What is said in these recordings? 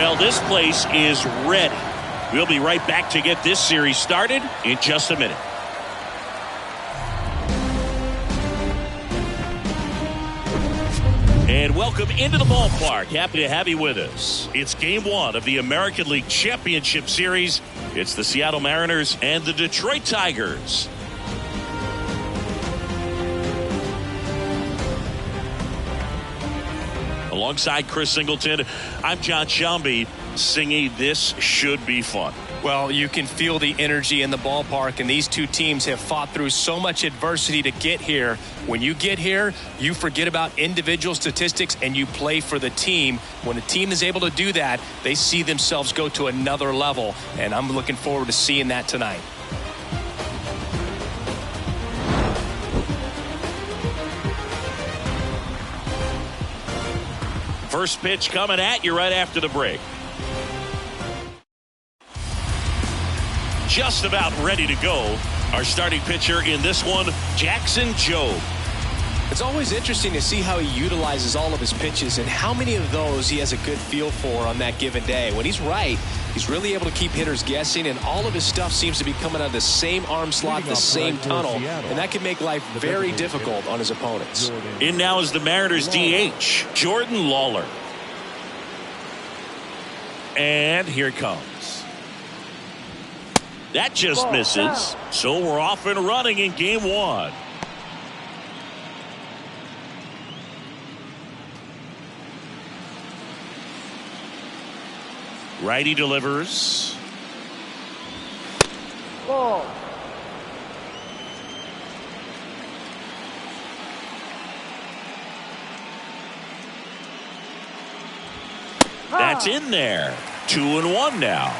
Well, this place is ready. We'll be right back to get this series started in just a minute. And welcome into the ballpark. Happy to have you with us. It's game one of the American League Championship Series. It's the Seattle Mariners and the Detroit Tigers. Alongside Chris Singleton, I'm John Shelby. Singy, this should be fun. Well, you can feel the energy in the ballpark, and these two teams have fought through so much adversity to get here. When you get here, you forget about individual statistics and you play for the team. When a team is able to do that, they see themselves go to another level, and I'm looking forward to seeing that tonight. First pitch coming at you right after the break. Just about ready to go. Our starting pitcher in this one, Jackson Jobe. It's always interesting to see how he utilizes all of his pitches and how many of those he has a good feel for on that given day. When he's right, he's really able to keep hitters guessing, and all of his stuff seems to be coming out of the same arm slot, the same tunnel, and that can make life very difficult on his opponents. In now is the Mariners DH, Jordan Lawler. And here it comes. That just misses. So we're off and running in game one. Righty delivers. Ball. That's in there. 2-1 now.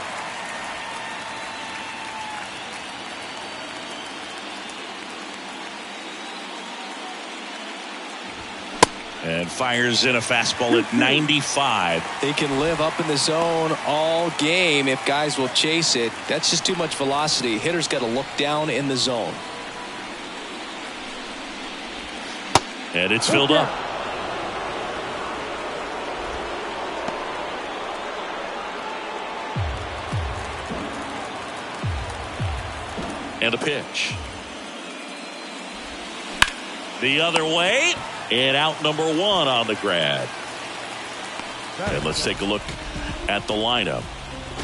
And fires in a fastball at 95. They can live up in the zone all game if guys will chase it. That's just too much velocity. Hitters got to look down in the zone. And it's filled up. And a pitch. The other way. And out number one on the grab. And let's take a look at the lineup.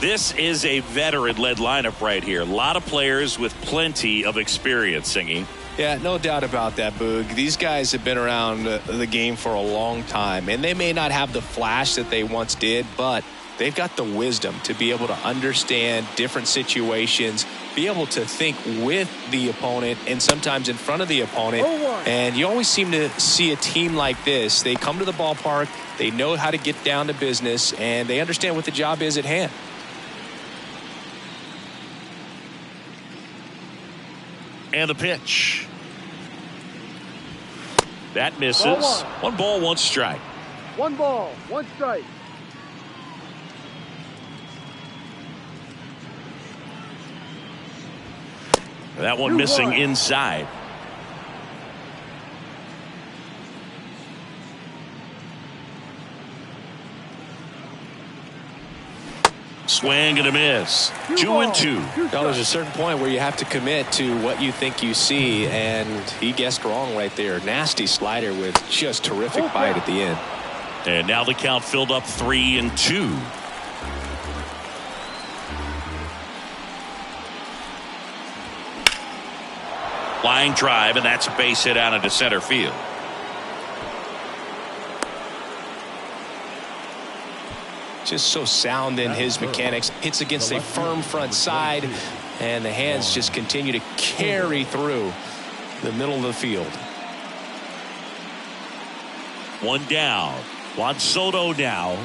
This is a veteran-led lineup right here. A lot of players with plenty of experience, Singy. Yeah, no doubt about that, Boog. These guys have been around the game for a long time, and they may not have the flash that they once did, but they've got the wisdom to be able to understand different situations, be able to think with the opponent and sometimes in front of the opponent. And you always seem to see a team like this. They come to the ballpark, they know how to get down to business, and they understand what the job is at hand. And the pitch. That misses. One ball, one strike. 1 ball, 1 strike. That one missing inside. Swing and a miss. 2-2. Now, there's a certain point where you have to commit to what you think you see, and he guessed wrong right there. Nasty slider with just terrific bite at the end. And now the count filled up 3-2. Flying drive, and that's a base hit out into center field. Just so sound in his mechanics. Hits against a firm front side, and the hands just continue to carry through the middle of the field. One down. Juan Soto now.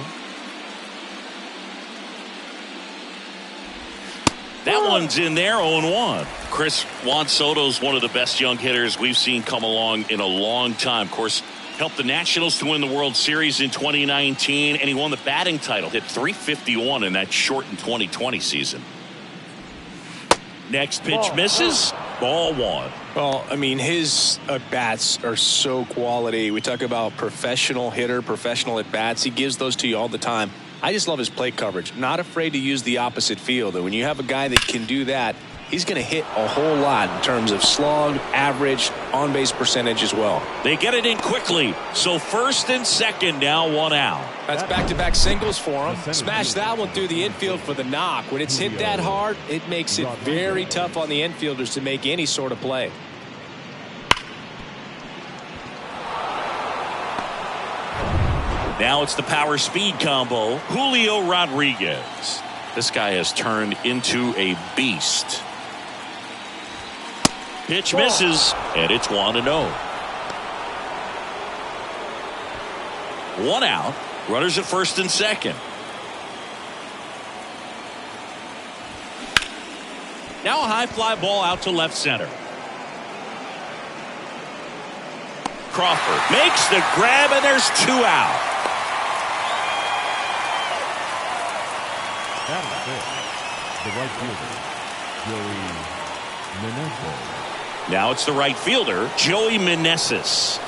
That one's in there, 0-1. Chris, Juan Soto's one of the best young hitters we've seen come along in a long time. Of course, helped the Nationals to win the World Series in 2019, and he won the batting title. Hit .351 in that shortened 2020 season. Next pitch misses. Ball one. Well, I mean, his at-bats are so quality. We talk about professional hitter, professional at-bats. He gives those to you all the time. I just love his plate coverage. Not afraid to use the opposite field. And when you have a guy that can do that, he's going to hit a whole lot in terms of slug, average, on-base percentage as well. They get it in quickly. So first and second, now one out. That's back-to-back singles for him. Smash that one through the infield for the knock. When it's hit that hard, it makes it very tough on the infielders to make any sort of play. Now it's the power speed combo. Julio Rodriguez. This guy has turned into a beast. Pitch misses, and it's 1-0. One out. Runners at first and second. Now a high fly ball out to left center. Crawford makes the grab, and there's 2 out. The right fielder, Joey Meneses. Now it's the right fielder, Joey Meneses.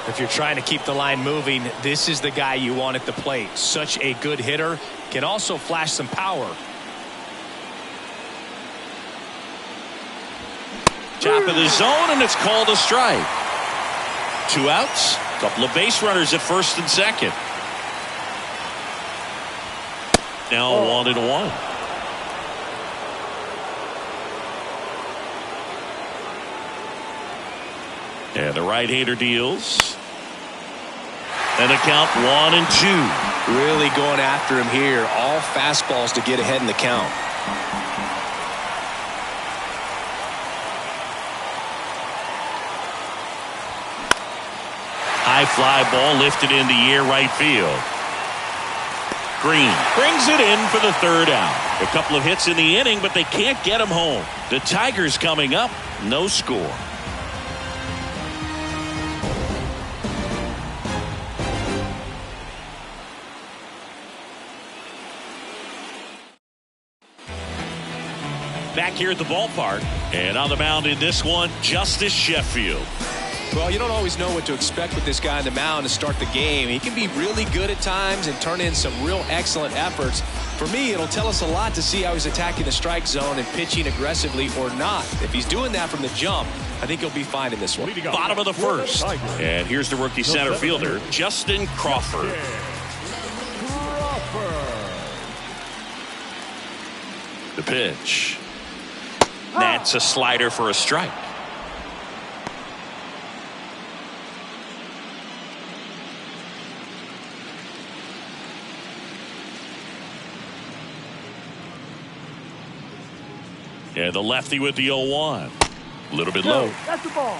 If you're trying to keep the line moving, this is the guy you want at the plate. Such a good hitter. Can also flash some power. Top of the zone, and it's called a strike. 2 outs. Couple of base runners at first and second. Now 1-1. And the right-hander deals. And the count 1-2. Really going after him here. All fastballs to get ahead in the count. High fly ball lifted in the air right field. Green brings it in for the 3rd out. A couple of hits in the inning, but they can't get him home. The Tigers coming up, no score. Back here at the ballpark, and on the mound in this one, Justice Sheffield. Well, you don't always know what to expect with this guy on the mound to start the game. He can be really good at times and turn in some real excellent efforts. For me, it'll tell us a lot to see how he's attacking the strike zone and pitching aggressively or not. If he's doing that from the jump, I think he'll be fine in this one. Bottom of the first. And here's the rookie center fielder, Justin Crawford. The pitch. That's a slider for a strike. And the lefty with the 0-1. A little bit low. That's the ball.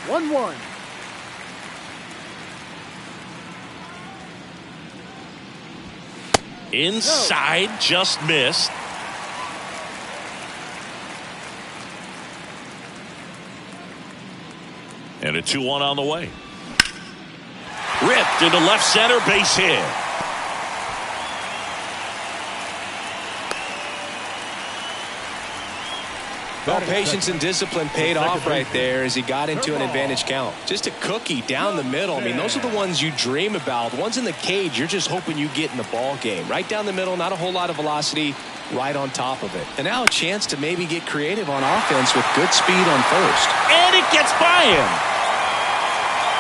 1-1. Inside, just missed. And a 2-1 on the way. Ripped into left center, base hit. Well, patience and discipline paid off right there as he got into an advantage count. Just a cookie down the middle. I mean, those are the ones you dream about. The ones in the cage, you're just hoping you get in the ball game. Right down the middle, not a whole lot of velocity, right on top of it. And now a chance to maybe get creative on offense with good speed on first. And it gets by him.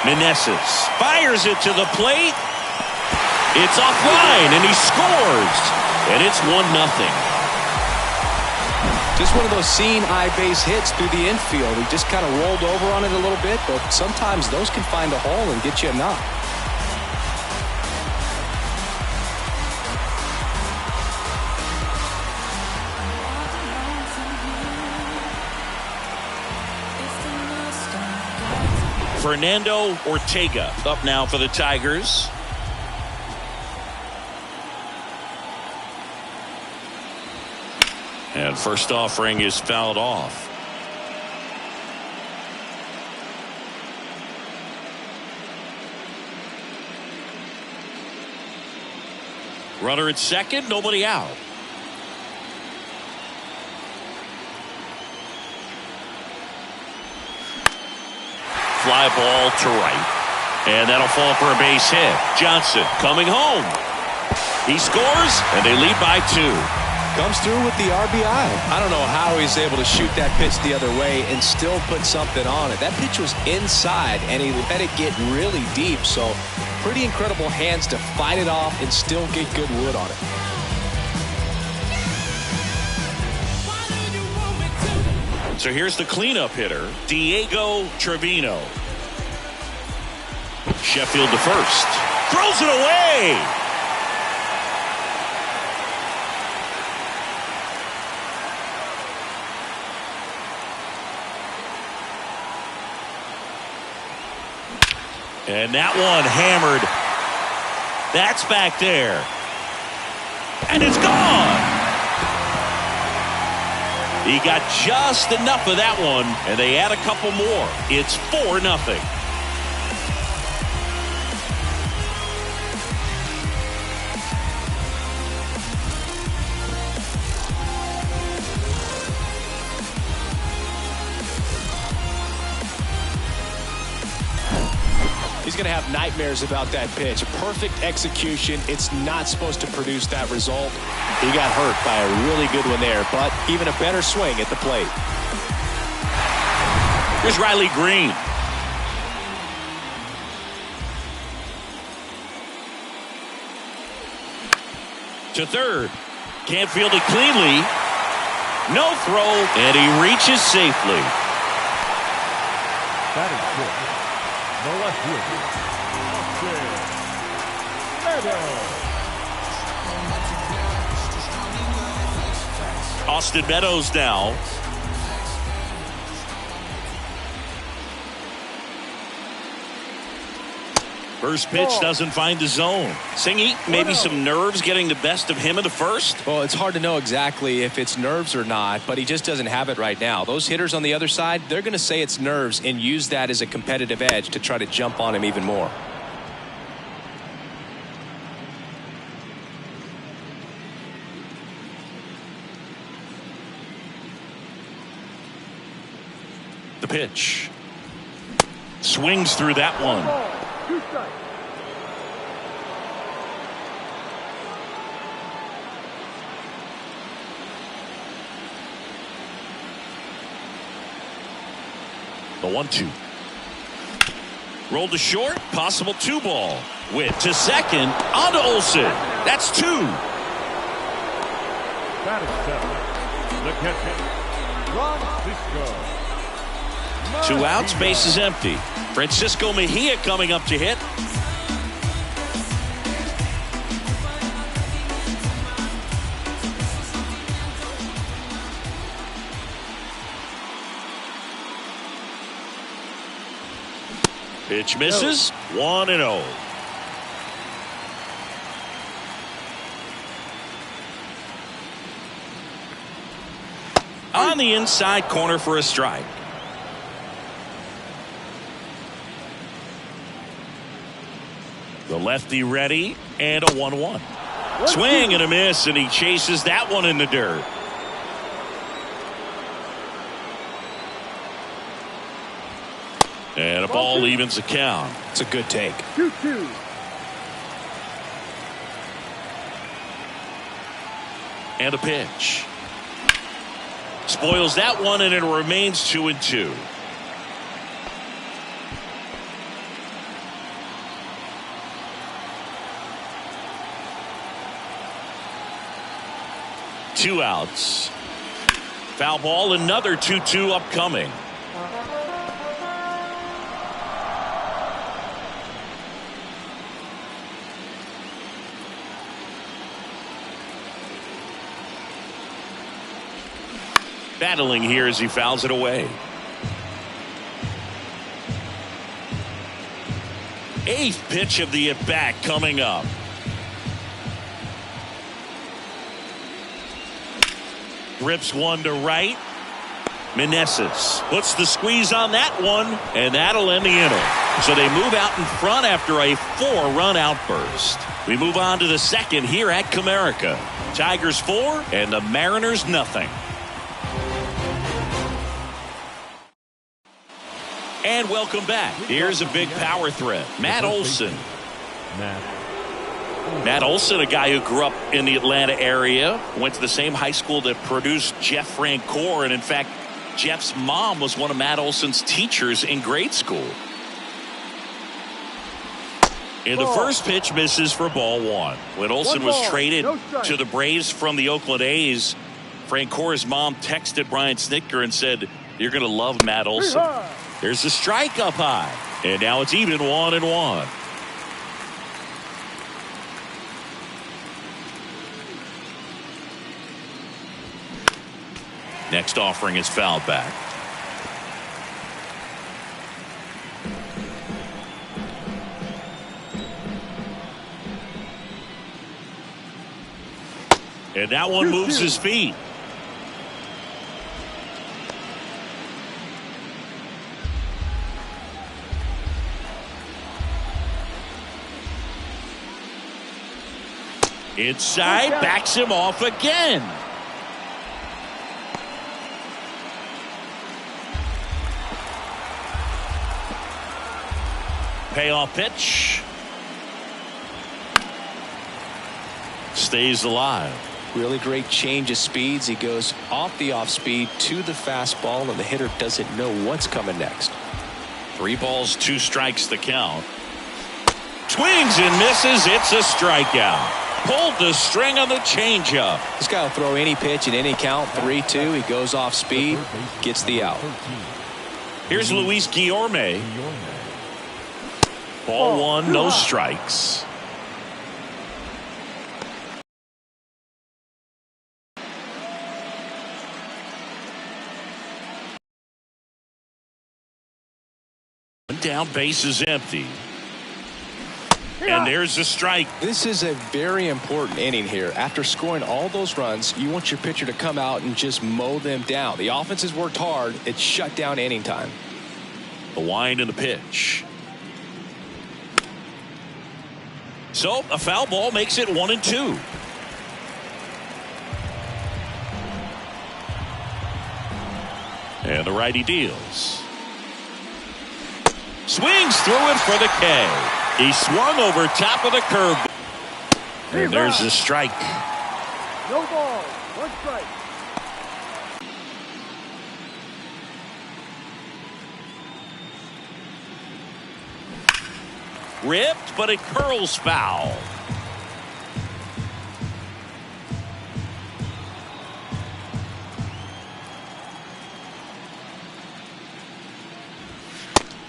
Meneses fires it to the plate. It's offline, and he scores. And it's 1-0. Just one of those seeing eye base hits through the infield. He just kind of rolled over on it a little bit, but sometimes those can find a hole and get you a knock. Fernando Ortega up now for the Tigers. And first offering is fouled off. Runner at second, nobody out. Fly ball to right. And that'll fall for a base hit. Johnson coming home. He scores, and they lead by 2. Comes through with the RBI. I don't know how he's able to shoot that pitch the other way and still put something on it. That pitch was inside, and he let it get really deep. So pretty incredible hands to fight it off and still get good wood on it. So here's the cleanup hitter, Diego Trevino. Sheffield to first. Throws it away. And that one hammered. That's back there. And it's gone. He got just enough of that one, and they add a couple more. It's 4-0. He's going to have nightmares about that pitch. Perfect execution. It's not supposed to produce that result. He got hurt by a really good one there, but even a better swing at the plate. Here's Riley Green. To third. Can't field it cleanly. No throw, and he reaches safely. That is good. The left fielder, Austin Meadows now. First pitch doesn't find the zone. Singy, maybe some nerves getting the best of him in the first? Well, it's hard to know exactly if it's nerves or not, but he just doesn't have it right now. Those hitters on the other side, they're going to say it's nerves and use that as a competitive edge to try to jump on him even more. The pitch. Swings through that one. 2 strikes. The 1-2. Rolled to short. Possible 2-ball. Witt to second. On to Olsen. That's 2. That is 7. The catcher, Francisco. 2 outs. Base is empty. Francisco Mejia coming up to hit. Pitch misses. 1-0. On the inside corner for a strike. The lefty ready, and a 1-1. Swing and a miss, and he chases that one in the dirt. And a ball evens the count. It's a good take. 2-2. And a pitch. Spoils that one, and it remains 2-2. Two outs. Foul ball, another 2-2 upcoming. Battling here as he fouls it away. 8th pitch of the at-bat coming up. Rips one to right. Meneses puts the squeeze on that one, and that'll end the inning. So they move out in front after a 4-run outburst. We move on to the second here at Comerica. Tigers 4 and the Mariners nothing. And welcome back. Here's a big power threat. Matt Olson. Matt Matt Olson, a guy who grew up in the Atlanta area, went to the same high school that produced Jeff Francoeur, and in fact, Jeff's mom was one of Matt Olson's teachers in grade school. And the first pitch misses for ball one. When Olson was traded to the Braves from the Oakland A's, Francoeur's mom texted Brian Snitker and said, "You're going to love Matt Olson." There's a strike up high. And now it's even 1-1. Next offering is fouled back. And that one moves his feet. Inside, backs him off again. Payoff pitch. Stays alive. Really great change of speeds. He goes off the off speed to the fastball, and the hitter doesn't know what's coming next. 3 balls, 2 strikes the count. Swings and misses. It's a strikeout. Pulled the string on the changeup. This guy will throw any pitch in any count. 3-2. He goes off speed, gets the out. Here's Luis Guillorme. Ball 1, no strikes. One down, base is empty. And there's a strike. This is a very important inning here. After scoring all those runs, you want your pitcher to come out and just mow them down. The offense has worked hard. It's shut down inning time. The wind and the pitch. So a foul ball makes it 1-2. And the righty deals. Swings through it for the K. He swung over top of the curve. And there's a strike. No ball, 1 strike. Ripped, but it curls foul.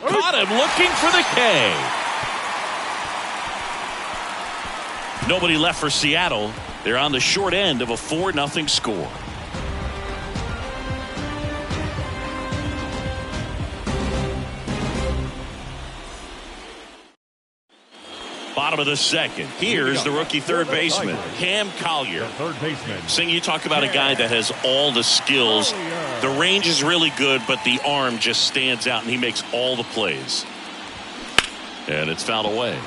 Caught him looking for the K. Nobody left for Seattle. They're on the short end of a 4-0 score. Bottom of the second. Here's the rookie third baseman, Cam Collier. Third baseman. Sing, you talk about a guy that has all the skills. The range is really good, but the arm just stands out, and he makes all the plays. And it's fouled away.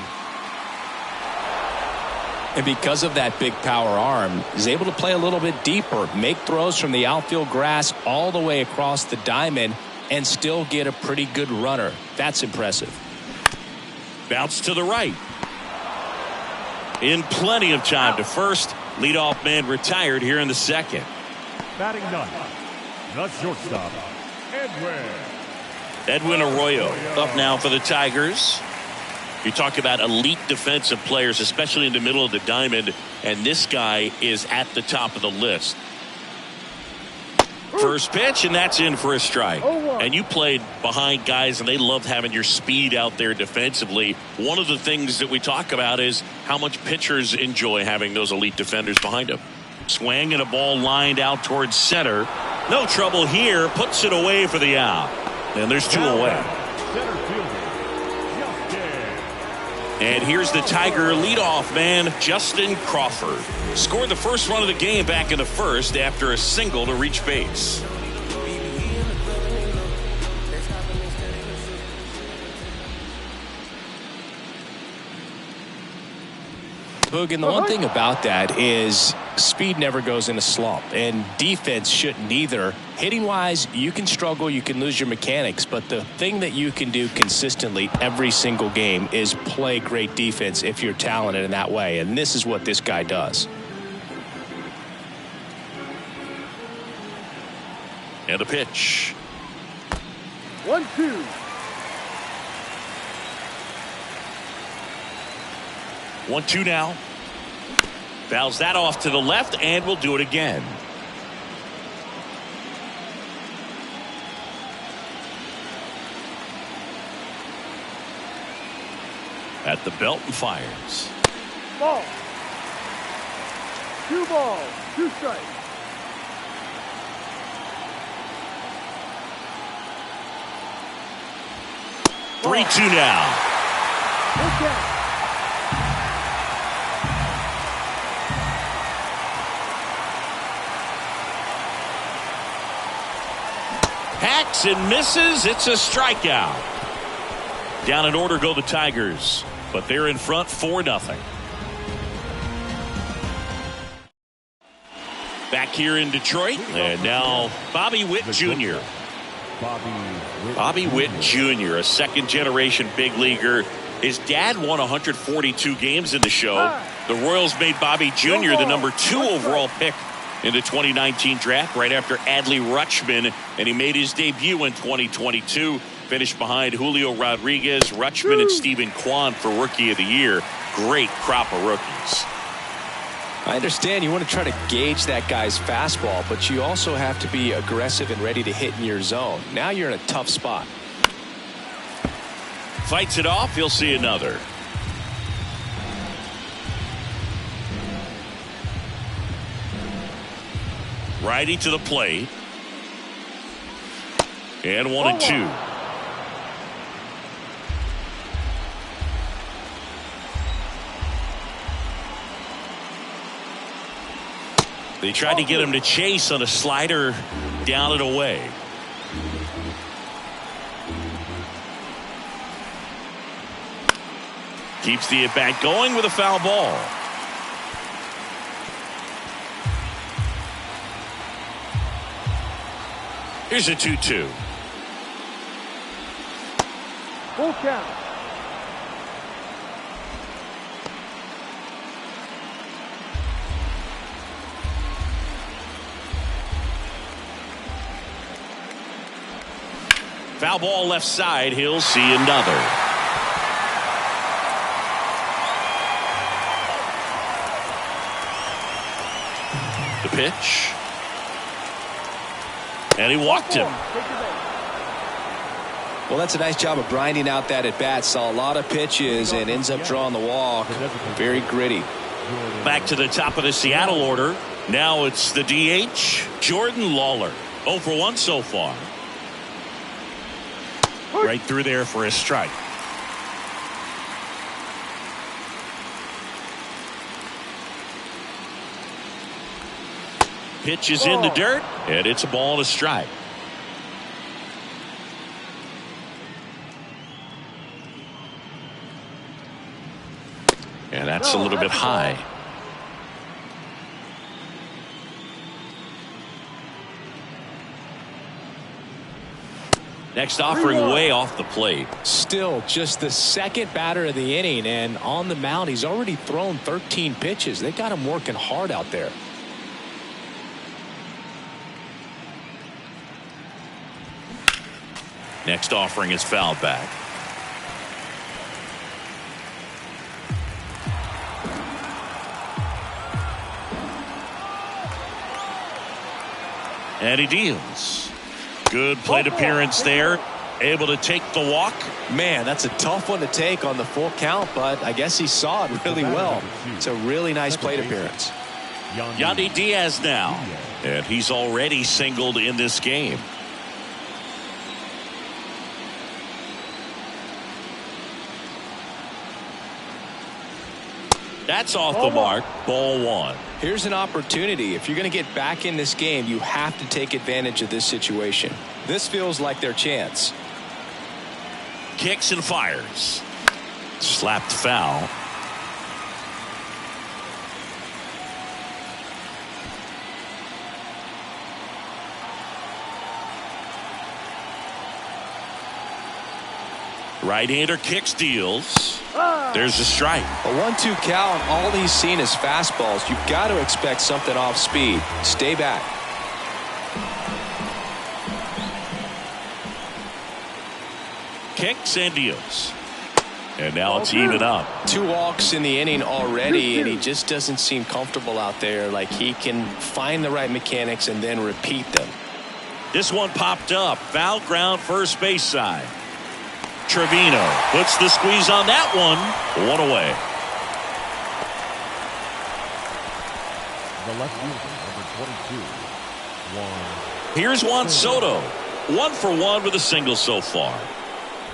And because of that big power arm, he's able to play a little bit deeper, make throws from the outfield grass all the way across the diamond, and still get a pretty good runner. That's impressive. Bounce to the right. In plenty of time to first. Leadoff man retired here in the second. Batting ninth, the shortstop, Edwin Arroyo up now for the Tigers. You talk about elite defensive players, especially in the middle of the diamond, and this guy is at the top of the list. First pitch, and that's in for a strike. And you played behind guys, and they loved having your speed out there defensively. One of the things that we talk about is how much pitchers enjoy having those elite defenders behind them. Swing and a ball lined out towards center. No trouble here. Puts it away for the out. And there's 2 away. And here's the Tiger leadoff man, Justin Crawford. Scored the first run of the game back in the first after a single to reach base. Boog, and the one thing about that is Speed never goes in a slump, and defense shouldn't either. Hitting-wise, you can struggle, you can lose your mechanics, but the thing that you can do consistently every single game is play great defense if you're talented in that way, and this is what this guy does. And a pitch. 1-2. 1-2 now. Fouls that off to the left, and we'll do it again. At the belt and fires. Ball. 2 balls, 2 strikes. 3-2 now. Okay. Hacks and misses. It's a strikeout. Down in order go the Tigers, but they're in front 4-0. Back here in Detroit, and now Bobby Witt Jr. Bobby Witt Jr., a second-generation big leaguer. His dad won 142 games in the show. The Royals made Bobby Jr. the number 2 overall pick in the 2019 draft right after Adley Rutschman, and he made his debut in 2022. Finished behind Julio Rodriguez, Rutschman, and Stephen Kwan for Rookie of the Year. Great crop of rookies. I understand you want to try to gauge that guy's fastball, but you also have to be aggressive and ready to hit in your zone. Now you're in a tough spot. Fights it off. He'll see another. Righty to the plate. And 1-2. They tried to get him to chase on a slider down and away. Keeps the at-bat going with a foul ball. Here's a 2-2. Full count. Foul ball left side. He'll see another. The pitch. And he walked him. Well, that's a nice job of grinding out that at bat. Saw a lot of pitches and ends up drawing the walk. Very gritty. Back to the top of the Seattle order. Now it's the DH, Jordan Lawler. 0 for 1 so far. Right through there for a strike. Pitch is in the dirt, and it's a ball and a strike. And that's a little bit high. Next offering way off the plate. Still just the second batter of the inning, and on the mound he's already thrown 13 pitches. They got him working hard out there. Next offering is fouled back. And he deals. Good plate appearance there. Able to take the walk. Man, that's a tough one to take on the full count, but I guess he saw it really well. It's a really nice plate appearance. Yandy Diaz now. And he's already singled in this game. That's off the mark. Ball 1. Here's an opportunity. If you're going to get back in this game, you have to take advantage of this situation. This feels like their chance. Kicks and fires. Slapped foul. Right-hander kicks, deals. There's a strike. A 1-2 count. All he's seen is fastballs. You've got to expect something off speed. Stay back. Kicks and deals. And now it's even up. 2 walks in the inning already, and he just doesn't seem comfortable out there. Like he can find the right mechanics and then repeat them. This one popped up. Foul ground, first base side. Trevino puts the squeeze on that one. 1 away. The left fielder, number 22. Here's Juan Soto. 1 for 1 with a single so far.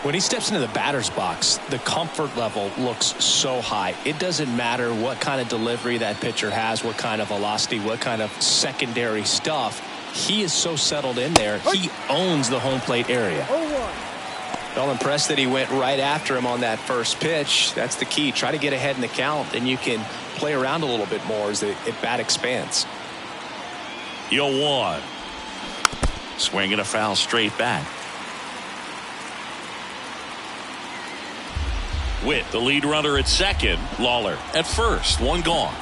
When he steps into the batter's box, the comfort level looks so high. It doesn't matter what kind of delivery that pitcher has, what kind of velocity, what kind of secondary stuff. He is so settled in there. He owns the home plate area. 0-1. Well, impressed that he went right after him on that first pitch. That's the key. Try to get ahead in the count, and you can play around a little bit more as the bat expands. 0-1. Swinging a foul straight back. Witt, the lead runner at second. Lawler at first. 1 gone.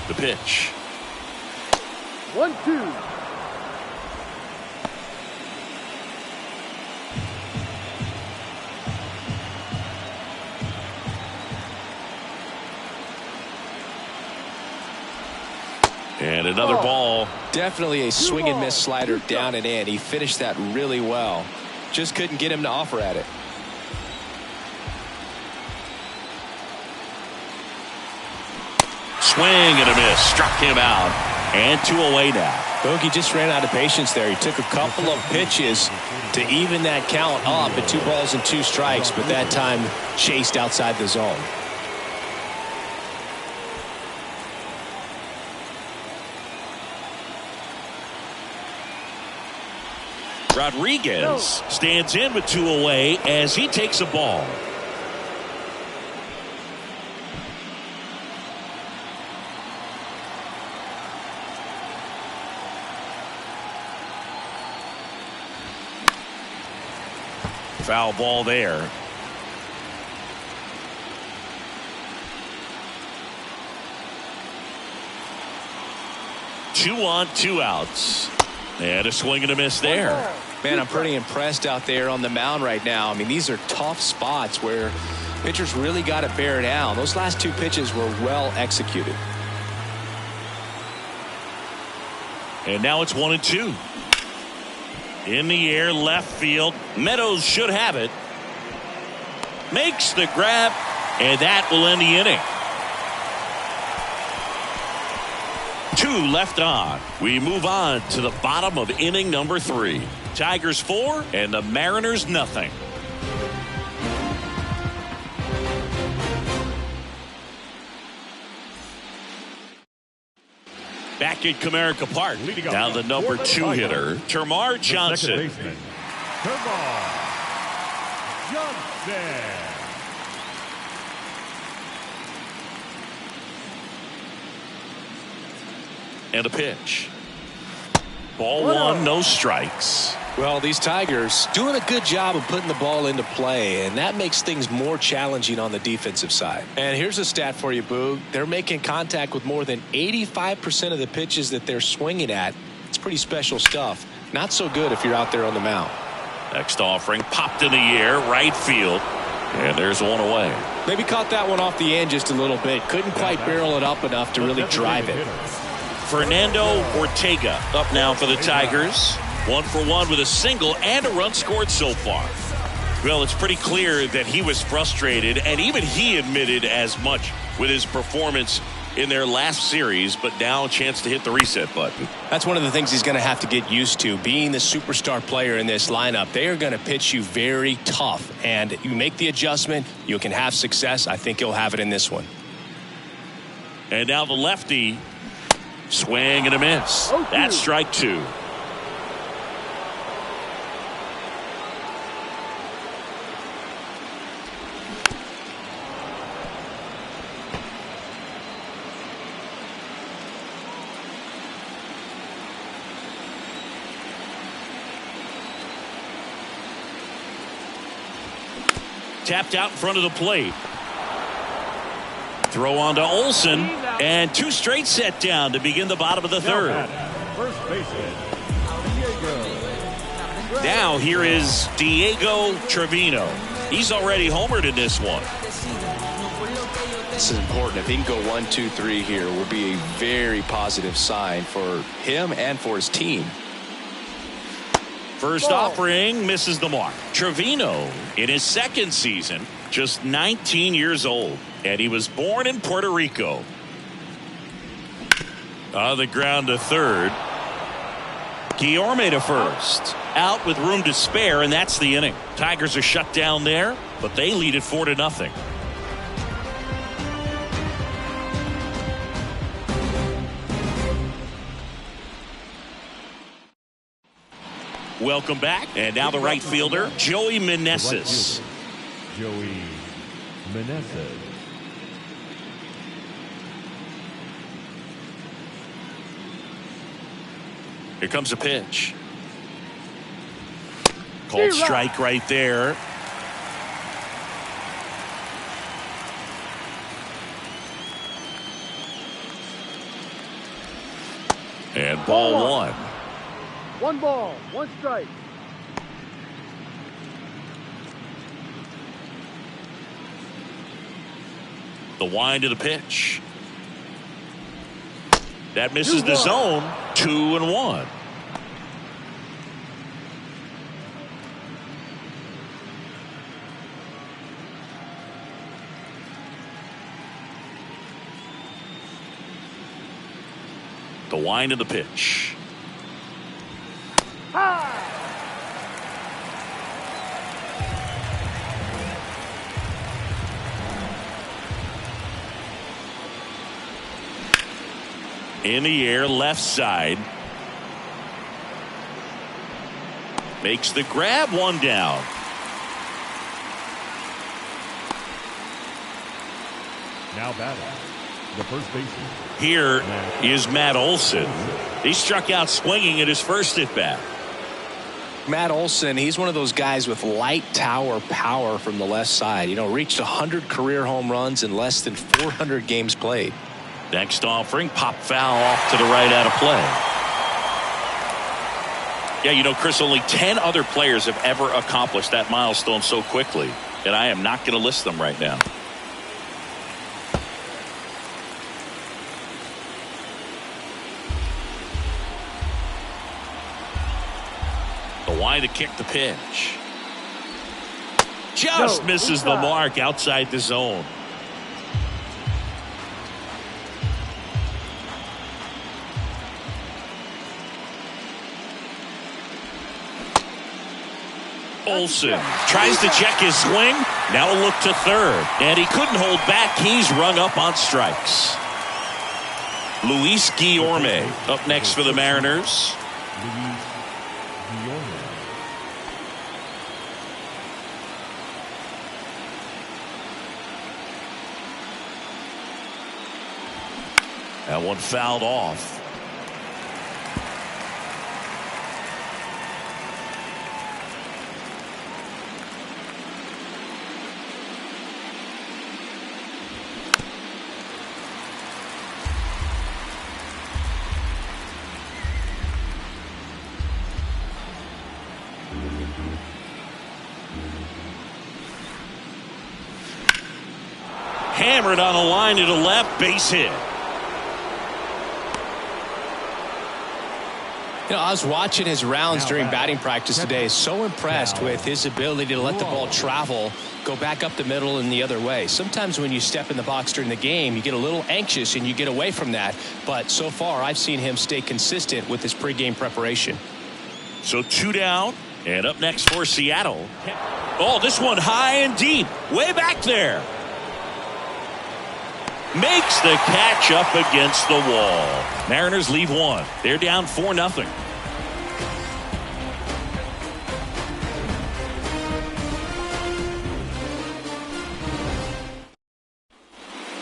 The pitch. 1-2. And another ball. Definitely a swing and miss slider down and in. He finished that really well. Just couldn't get him to offer at it. Swing and a miss. Struck him out. And 2 away now. Bogey just ran out of patience there. He took a couple of pitches to even that count up at 2 balls and 2 strikes, but that time chased outside the zone. Rodriguez stands in with 2 away as he takes a ball. Foul ball there. Two on, 2 outs. And a swing and a miss there. Man, I'm pretty impressed out there on the mound right now. I mean, these are tough spots where pitchers really got to bear down. Those last 2 pitches were well executed. And now it's 1-2. In the air, left field. Meadows should have it. Makes the grab, and that will end the inning. 2 left on. We move on to the bottom of inning number 3. Tigers 4 and the Mariners nothing. Back at Comerica Park, now the number 2 hitter, Termarr Johnson. Termarr Johnson. And a pitch. Ball 1, no strikes. Well, these Tigers doing a good job of putting the ball into play, and that makes things more challenging on the defensive side. And here's a stat for you, Boog. They're making contact with more than 85% of the pitches that they're swinging at. It's pretty special stuff. Not so good if you're out there on the mound. Next offering popped in the air, right field. And there's 1 away. Maybe caught that one off the end just a little bit. Couldn't quite barrel it up enough to really drive it. Fernando Ortega up now for the Tigers. 1 for 1 with a single and a run scored so far. Well, it's pretty clear that he was frustrated, and even he admitted as much with his performance in their last series, but now a chance to hit the reset button. That's one of the things he's going to have to get used to. Being the superstar player in this lineup, they are going to pitch you very tough, and you make the adjustment, you can have success. I think he'll have it in this one. And now the lefty, swing and a miss. That's strike 2. tapped out in front of the plate. Throw on to Olsen, and 2 straight set down to begin the bottom of the third. First baseman, Diego. Now here is Diego Trevino. He's already homered in this one. This is important. If he can go 1, 2, 3 here, will be a very positive sign for him and for his team. First offering misses the mark. Trevino in his second season, just 19 years old, and he was born in Puerto Rico. On the ground to third. Guillorme to first. Out with room to spare, and that's the inning. Tigers are shut down there, but they lead it 4-0. Welcome back, and now the right fielder, Joey Meneses. Joey Meneses. Here comes a pitch. Called strike right there. And ball 1. 1 ball, 1 strike. The wind of the pitch. That misses the zone. 2-1. The wind of the pitch. In the air, left side. Makes the grab, 1 down. Now batting, the first baseman. Here is Matt Olson. He struck out swinging at his first at bat. Matt Olson, he's one of those guys with light tower power from the left side. You know, reached 100 career home runs in less than 400 games played. Next offering, pop foul off to the right, out of play. Yeah, you know, Chris, only 10 other players have ever accomplished that milestone so quickly, and I am not going to list them right now. The wide to kick the pitch. Just misses the mark outside the zone. Olsen tries to check his swing. Now a look to third, and he couldn't hold back. He's rung up on strikes. Luis Guillorme up next for the Mariners. Luis Guillorme. That one fouled off. Hammered on the line to the left, base hit. You know, I was watching his rounds during batting practice today. So impressed with his ability to let the ball travel, go back up the middle and the other way. Sometimes when you step in the box during the game, you get a little anxious and you get away from that. But so far, I've seen him stay consistent with his pregame preparation. So 2 down, and up next for Seattle. Oh, this one high and deep, way back there. Makes the catch up against the wall. Mariners leave 1. They're down 4-0.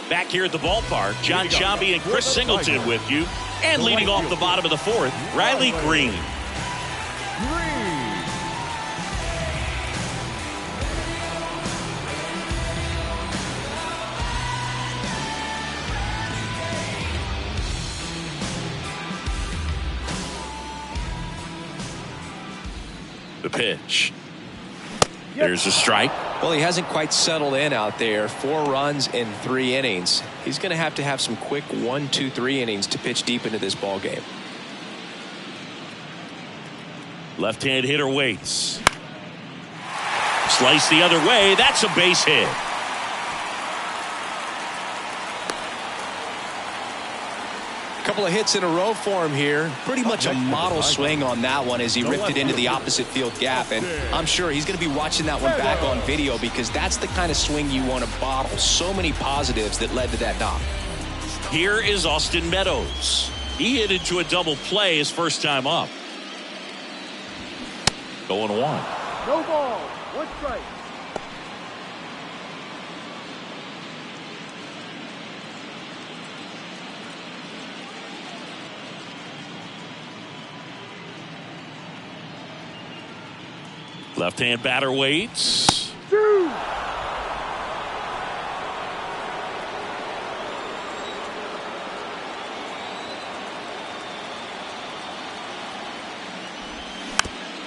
Back here at the ballpark, John Sciambi and Chris Singleton with you. And leading off the bottom of the 4th, Riley Green. pitch. There's a strike. Well, he hasn't quite settled in out there. 4 runs in 3 innings. He's going to have some quick 1, 2, 3 innings to pitch deep into this ball game. Left-hand hitter waits. Slice the other way. That's a base hit. Couple of hits in a row for him here. Pretty much a model swing on that one as he ripped it into the opposite field gap. And I'm sure he's going to be watching that one back on video because that's the kind of swing you want to bottle. So many positives that led to that knock. Here is Austin Meadows. He hit into a double play his first time up. Going 1. No ball. 1 strike. Left-hand batter waits. 2.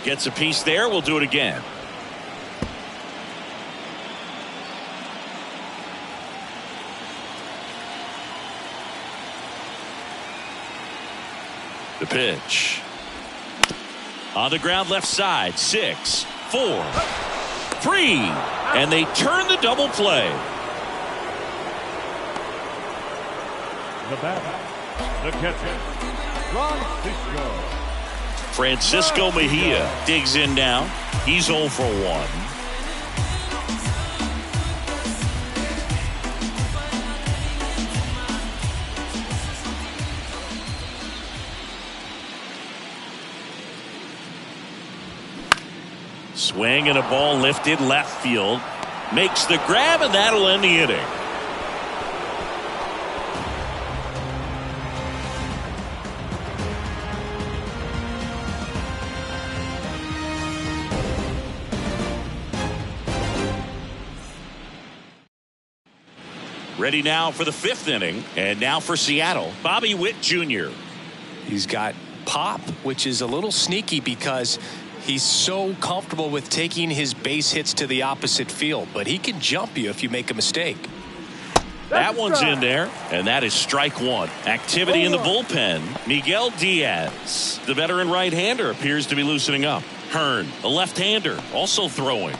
Gets a piece there. We'll do it again. The pitch. On the ground left side. 6, 4, 3. And they turn the double play. The batter, the catcher, Francisco Mejia digs in now. He's 0 for 1. Swing and a ball lifted left field. Makes the grab, and that'll end the inning. Ready now for the 5th inning, and now for Seattle, Bobby Witt Jr. He's got pop, which is a little sneaky because he's so comfortable with taking his base hits to the opposite field, but he can jump you if you make a mistake. That one's in there, and that is strike 1. Activity in the bullpen. Miguel Diaz, the veteran right-hander, appears to be loosening up. Hearn, a left-hander, also throwing.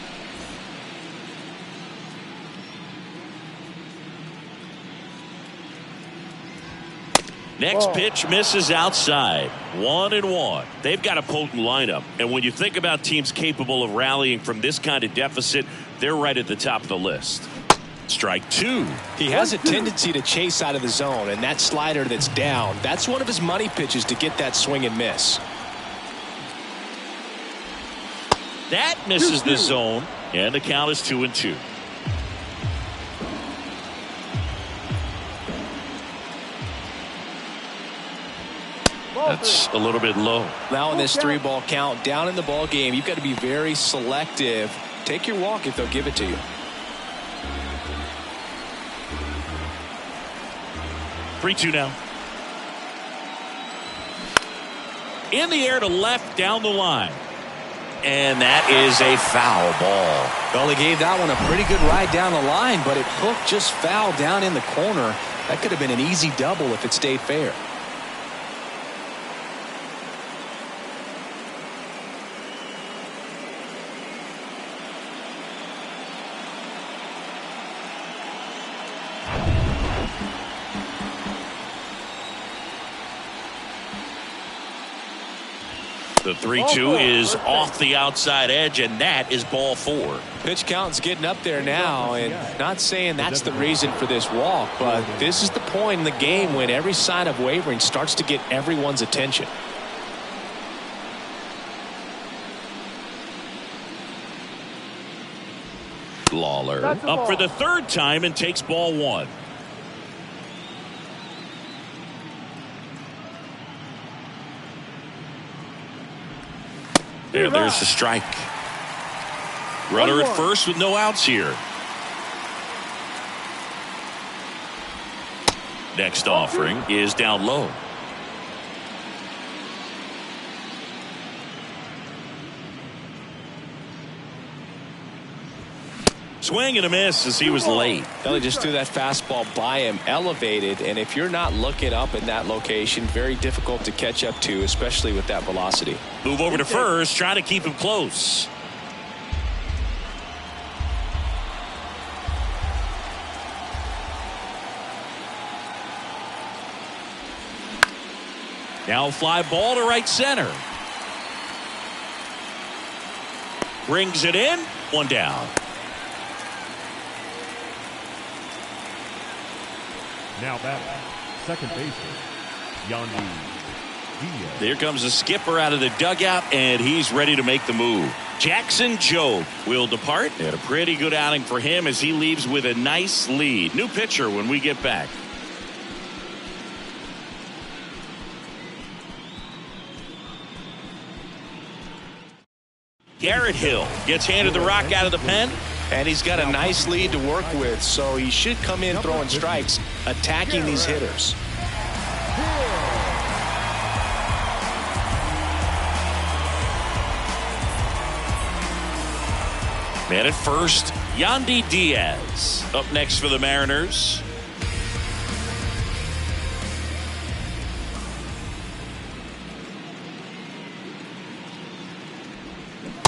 Next pitch misses outside. 1-1. They've got a potent lineup. And when you think about teams capable of rallying from this kind of deficit, they're right at the top of the list. Strike 2. He has a tendency to chase out of the zone, and that slider that's down, that's one of his money pitches to get that swing and miss. That misses the zone, and the count is 2-2. That's a little bit low. Now in this 3-ball count, down in the ball game, you've got to be very selective. Take your walk if they'll give it to you. 3-2 now. In the air to left down the line. And that is a foul ball. Well, he gave that one a pretty good ride down the line, but it hooked just foul down in the corner. That could have been an easy double if it stayed fair. The 3-2 is off the outside edge, and that is ball 4. Pitch count's getting up there now, and not saying that's the reason for this walk, but this is the point in the game when every sign of wavering starts to get everyone's attention. Lawler up for the 3rd time and takes ball 1. There's the strike. Runner at first with no outs here. Next offering is down low. Swing and a miss as he was late. Well, he just threw that fastball by him, elevated, and if you're not looking up in that location, very difficult to catch up to, especially with that velocity. Move over to first, try to keep him close. Now fly ball to right center. Brings it in. One down. Now back, second baseman, Yandy Diaz. There comes the skipper out of the dugout, and he's ready to make the move. Jackson Jobe will depart. And a pretty good outing for him as he leaves with a nice lead. New pitcher when we get back. Garrett Hill gets handed the rock out of the pen. And he's got a nice lead to work with, so he should come in throwing strikes, attacking these hitters. Man at first, Yandy Diaz. Up next for the Mariners.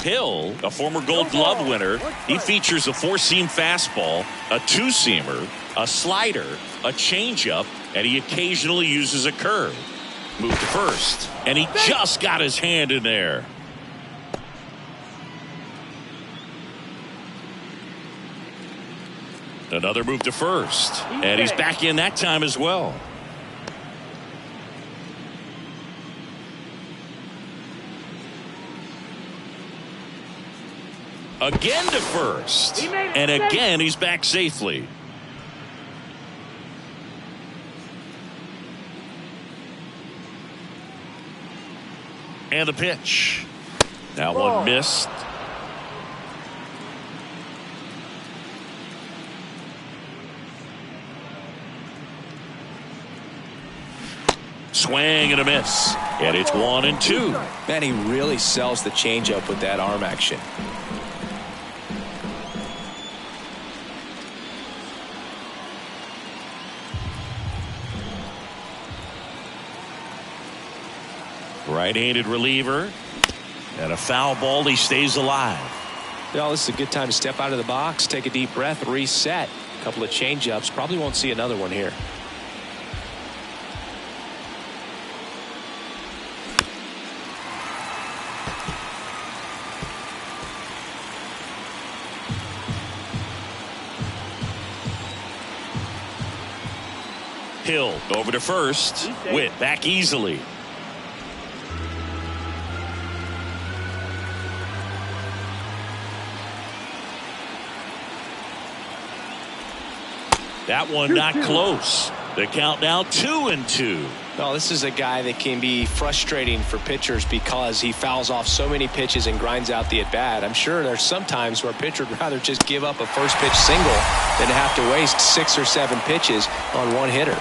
Hill, a former Gold Glove winner, he features a four-seam fastball, a two-seamer, a slider, a changeup, and he occasionally uses a curve. Move to first, and he just got his hand in there. Another move to first, and he's back in that time as well. Again to first, and again he's back safely. And the pitch. That one missed. Swing and a miss, and it's 1-2. Man, he really sells the changeup with that arm action. Right-handed reliever, and a foul ball. He stays alive. Well, this is a good time to step out of the box, take a deep breath, reset. A couple of changeups. Probably won't see another one here. Hill over to first. Witt back easily. That one not close. The count now 2-2. Well, this is a guy that can be frustrating for pitchers because he fouls off so many pitches and grinds out the at-bat. I'm sure there's some times where a pitcher would rather just give up a first pitch single than to have to waste 6 or 7 pitches on one hitter.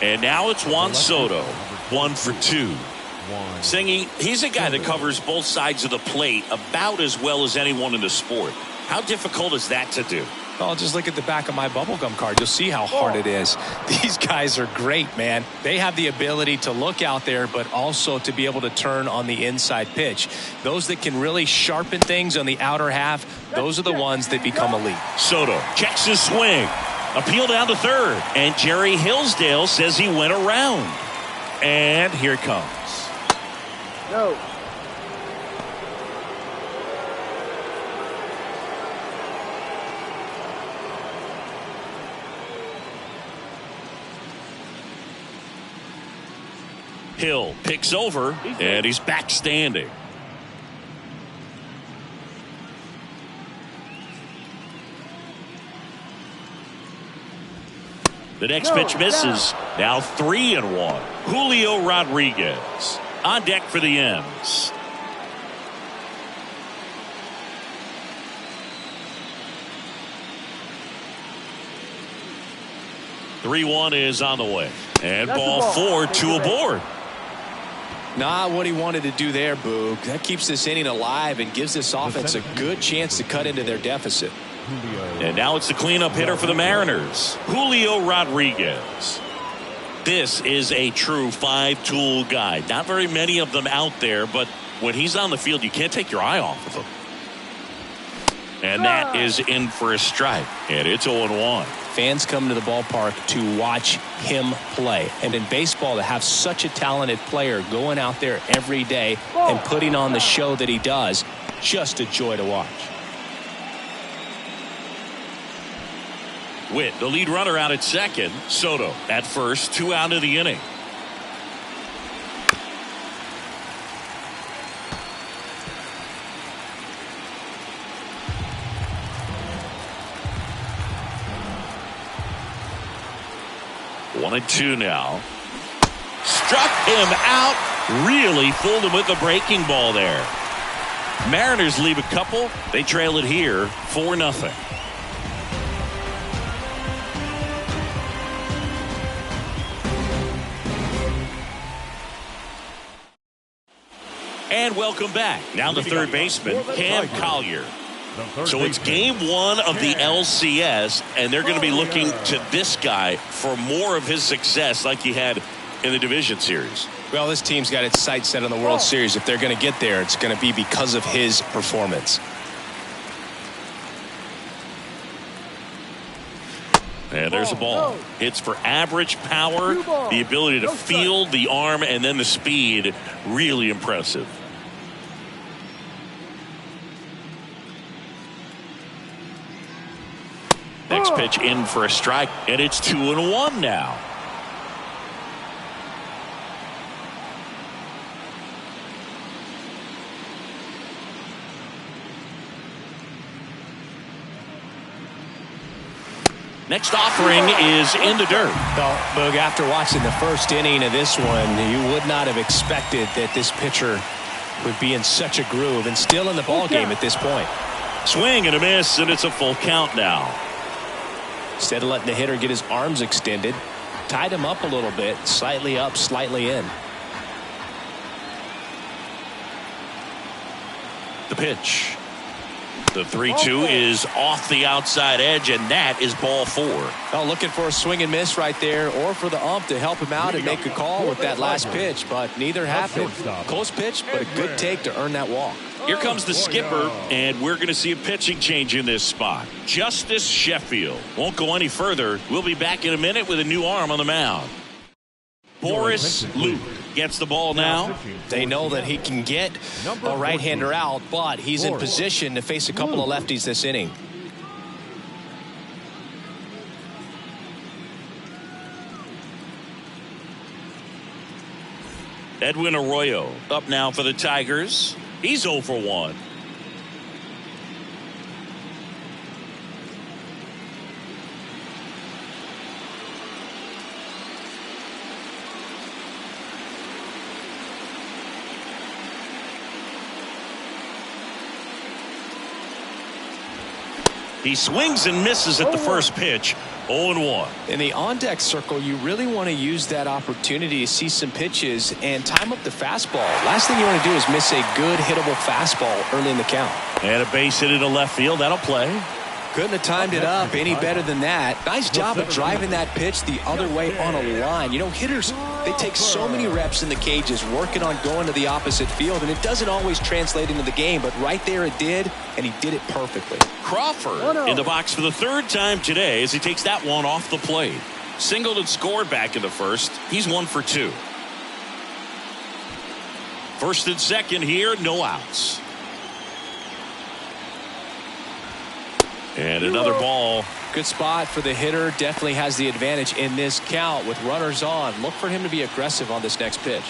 And now it's Juan Soto, 1 for 2. Singy, he's a guy that covers both sides of the plate about as well as anyone in the sport. How difficult is that to do? Well, just look at the back of my bubblegum card. You'll see how hard it is. These guys are great, man. They have the ability to look out there, but also to be able to turn on the inside pitch. Those that can really sharpen things on the outer half, those are the ones that become elite. Soto checks his swing. Appeal down to third. And Jerry Hillsdale says he went around. And here it comes. No. Hill picks over, and he's back standing. The next pitch misses. Now 3-1. Julio Rodriguez on deck for the M's. "3-1 is on the way. And ball 4, 2 aboard. Not what he wanted to do there, Boog. That keeps this inning alive and gives this offense a good chance to cut into their deficit. And now it's the cleanup hitter for the Mariners, Julio Rodriguez. This is a true five-tool guy. Not very many of them out there, but when he's on the field, you can't take your eye off of him. And that is in for a strike. And it's 0-1. Fans come to the ballpark to watch him play. And in baseball, to have such a talented player going out there every day and putting on the show that he does, just a joy to watch. Witt, the lead runner, out at second. Soto at first, 2 out of the inning. One and two now. Struck him out. Really fooled him with the breaking ball there. Mariners leave a couple. They trail it here 4-0. And welcome back. Now the third baseman, Cam Collier. So it's game one of the LCS, and they're going to be looking to this guy for more of his success like he had in the division series. Well, this team's got its sights set on the World Series. If they're going to get there, it's going to be because of his performance. And there's a ball. Hits for average power, the ability to field, the arm, and then the speed. Really impressive. Next pitch in for a strike, and it's 2-1 now. Next offering is in the dirt. Well, Boog, after watching the first inning of this one, you would not have expected that this pitcher would be in such a groove and still in the ball game at this point. Swing and a miss, and it's a full count now. Instead of letting the hitter get his arms extended, tied him up a little bit, slightly up, slightly in. The pitch. The 3-2 is off the outside edge, and that is ball 4. Oh, looking for a swing and miss right there, or for the ump to help him out and make a call with that last pitch, but neither happened. Close pitch, but a good take to earn that walk. Here comes the skipper, and we're going to see a pitching change in this spot. Justice Sheffield won't go any further. We'll be back in a minute with a new arm on the mound. Boris Luke gets the ball now. They know that he can get a right-hander out, but he's in position to face a couple of lefties this inning. Edwin Arroyo up now for the Tigers. He's 0 for 1. He swings and misses at the first pitch. 0-1. In the on-deck circle, you really want to use that opportunity to see some pitches and time up the fastball. Last thing you want to do is miss a good hittable fastball early in the count. And a base hit into left field. That'll play. Couldn't have timed it up any better than that. Nice job of driving that pitch the other way on a line. You know, hitters, they take so many reps in the cages working on going to the opposite field, and it doesn't always translate into the game, but right there it did, and he did it perfectly. Crawford in the box for the third time today as he takes that one off the plate. Singled and scored back in the first. He's 1 for 2. First and second here, no outs. And another ball. Good spot for the hitter. Definitely has the advantage in this count with runners on. Look for him to be aggressive on this next pitch.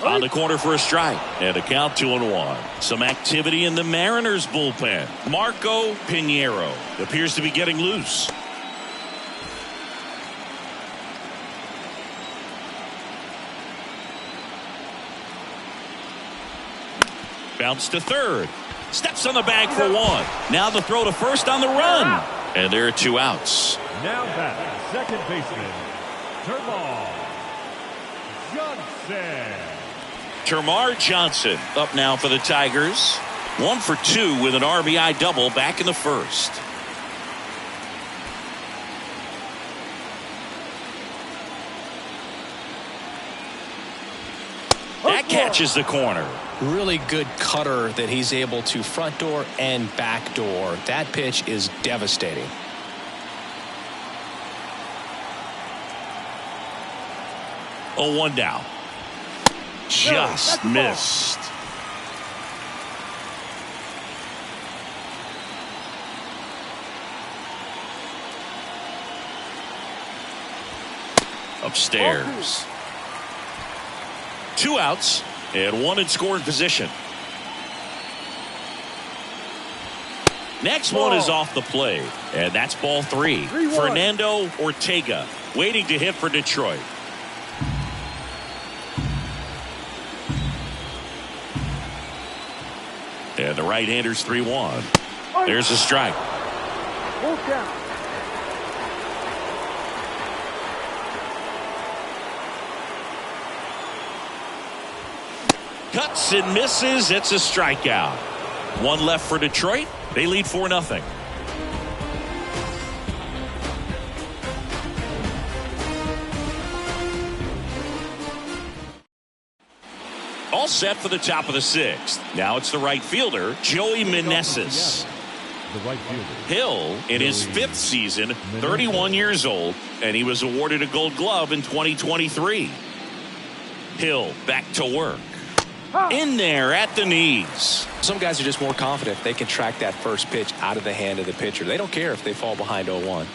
On the corner for a strike. And a count 2-1. Some activity in the Mariners bullpen. Marco Pinheiro appears to be getting loose. Bounce to third. Steps on the bag for 1. Now the throw to first on the run. And there are 2 outs. Now batting, second baseman, Termarr Johnson. Termarr Johnson up now for the Tigers. 1 for 2 with an RBI double back in the first. That catches the corner. Really good cutter that he's able to front door and back door. That pitch is devastating. Oh, 1 down. Just missed. Upstairs. 2 outs and 1 in scoring position. Next one is off the plate, and that's ball 3. Fernando Ortega waiting to hit for Detroit. And the right-hander's 3-1. There's a strike. Full count. Cuts and misses. It's a strikeout. 1 left for Detroit. They lead 4-0. All set for the top of the 6th. Now it's the right fielder, Joey Meneses. The right fielder, Hill, in his 5th season, 31 years old, and he was awarded a Gold Glove in 2023. Hill back to work. In there at the knees. Some guys are just more confident they can track that first pitch out of the hand of the pitcher. They don't care if they fall behind 0-1.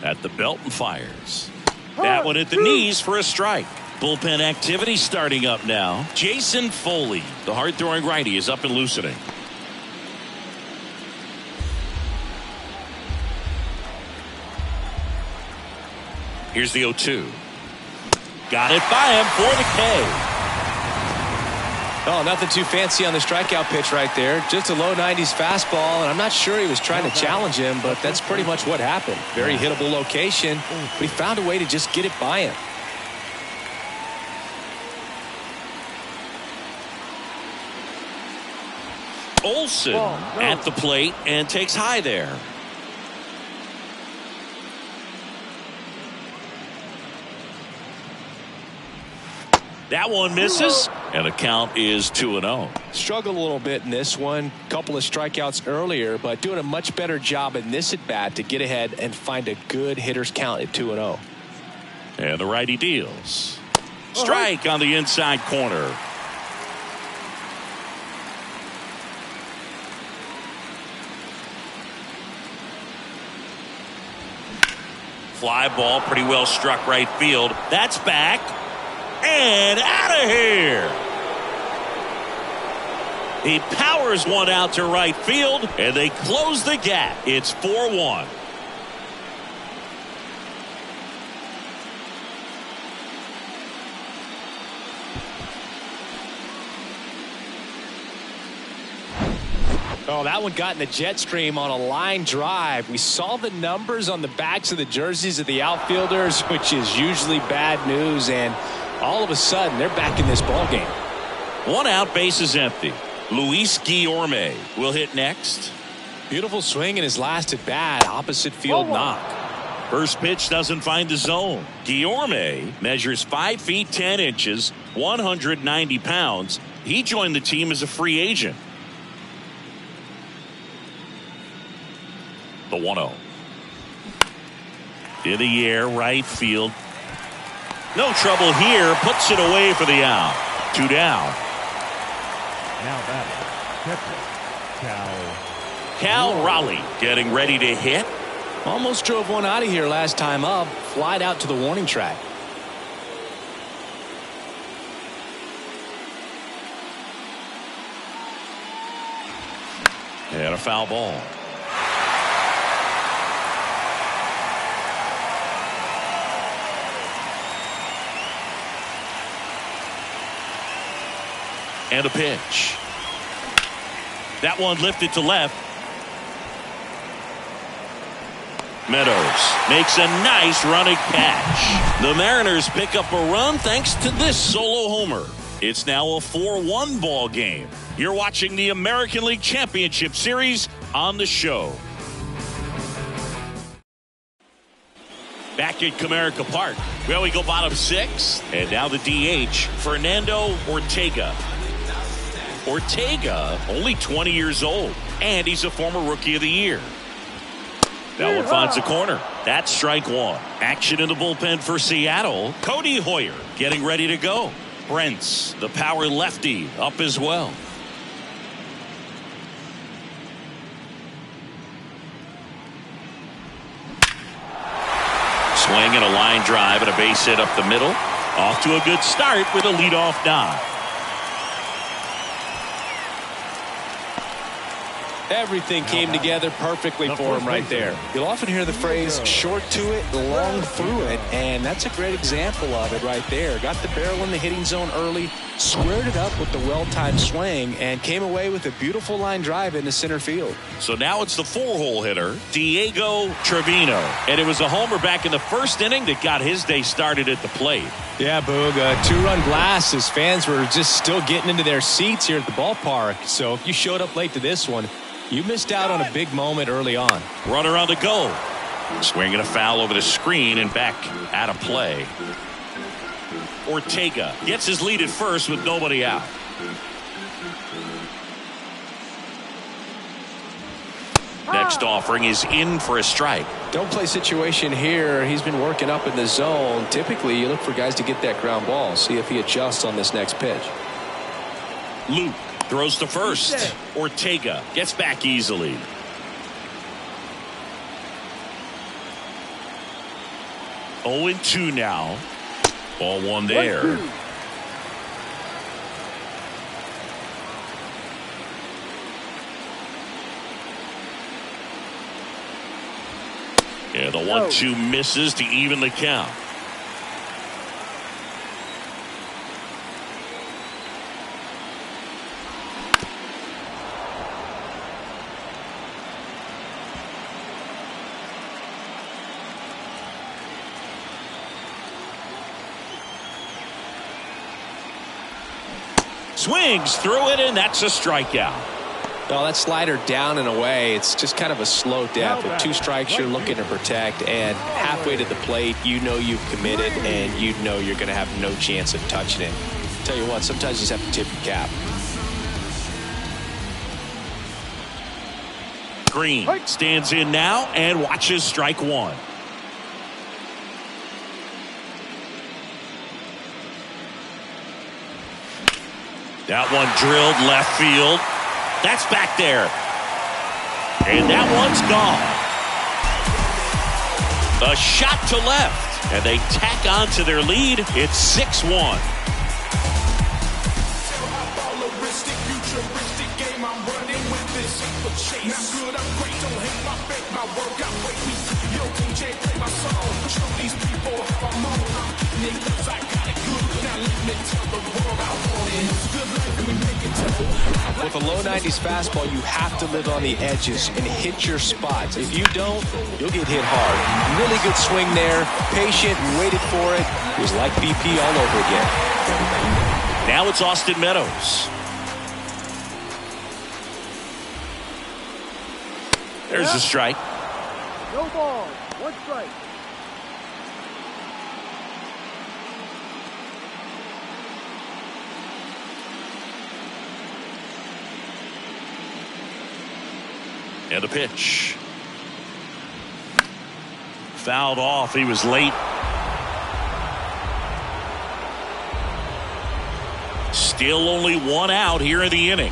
At the belt and fires. That one at the knees for a strike. Bullpen activity starting up now. Jason Foley, the hard-throwing righty, is up and loosening. Here's the 0-2. Got it by him for the K. Oh, nothing too fancy on the strikeout pitch right there. Just a low 90s fastball, and I'm not sure he was trying to challenge him, but that's pretty much what happened. Very hittable location, but he found a way to just get it by him. Olsen at the plate and takes high there. That one misses, and the count is 2-0. Struggled a little bit in this one. Couple of strikeouts earlier, but doing a much better job in this at bat to get ahead and find a good hitter's count at 2-0. And the righty deals. Strike on the inside corner. Fly ball, pretty well struck right field. That's back. And out of here. He powers one out to right field, and they close the gap. It's 4-1. Oh, that one got in the jet stream on a line drive. We saw the numbers on the backs of the jerseys of the outfielders, which is usually bad news, and all of a sudden they're back in this ball game. 1 out, base is empty. Luis Guillorme will hit next. Beautiful swing in his last at bat, opposite field knock. First pitch doesn't find the zone. Guillorme measures 5 feet 10 inches, 190 pounds. He joined the team as a free agent. The 1-0. In the air, right field. No trouble here. Puts it away for the out. 2 down. now batting, catcher, Cal Raleigh getting ready to hit. Almost drove one out of here last time up. Flied out to the warning track. And a foul ball. And a pitch. That one lifted to left. Meadows makes a nice running catch. The Mariners pick up a run thanks to this solo homer. It's now a 4-1 ball game. You're watching the American League Championship Series on the show. Back at Comerica Park. Well, we go bottom 6. And now the DH, Fernando Ortega. Ortega, only 20 years old. And he's a former Rookie of the Year. That one finds the corner. That's strike 1. Action in the bullpen for Seattle. Cody Hoyer getting ready to go. Brent's, the power lefty, up as well. Swing and a line drive and a base hit up the middle. Off to a good start with a leadoff dive. Everything came together perfectly for him right there. You'll often hear the phrase short to it, long through it, and that's a great example of it right there. Got the barrel in the hitting zone early, squared it up with the well-timed swing, and came away with a beautiful line drive into center field. So now it's the 4-hole hitter, Diego Trevino. And it was a homer back in the first inning that got his day started at the plate. Yeah, Boog, a 2-run blast as fans were just still getting into their seats here at the ballpark. So if you showed up late to this one, you missed out on a big moment early on. Runner on the go. Swinging a foul over the screen and back out of play. Ortega gets his lead at first with nobody out. Next offering is in for a strike. Don't play situation here. He's been working up in the zone. Typically, you look for guys to get that ground ball. See if he adjusts on this next pitch. Luke throws to first. Ortega gets back easily. Oh, 2 now. Ball 1 there. Yeah, the 1-2 misses to even the count. Swings through it, and that's a strikeout. No, that slider down and away. It's just kind of a slow death. With 2 strikes, you're looking to protect, and halfway to the plate, you know you've committed, and you know you're going to have no chance of touching it. Tell you what, sometimes you just have to tip your cap. Green stands in now and watches strike 1. That one drilled left field. That's back there. And that one's gone. A shot to left. And they tack on to their lead. It's 6-1. With a low 90s fastball, you have to live on the edges and hit your spots. If you don't, you'll get hit hard. Really good swing there. Patient, waited for it. It was like BP all over again. Now it's Austin Meadows. There's the strike. No ball. 1 strike. And a pitch. Fouled off. He was late. Still only 1 out here in the inning.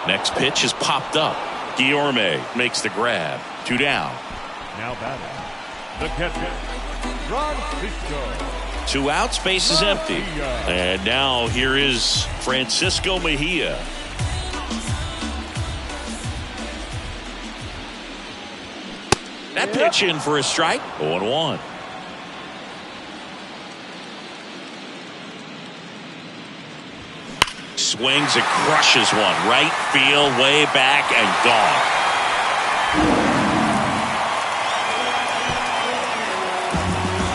Next pitch is popped up. Guillorme makes the grab. 2 down. Now batting, the catcher, Francisco. 2 outs, base is empty. And now here is Francisco Mejia. That pitch in for a strike. 0-1. swings and crushes one. Right field, way back, and gone.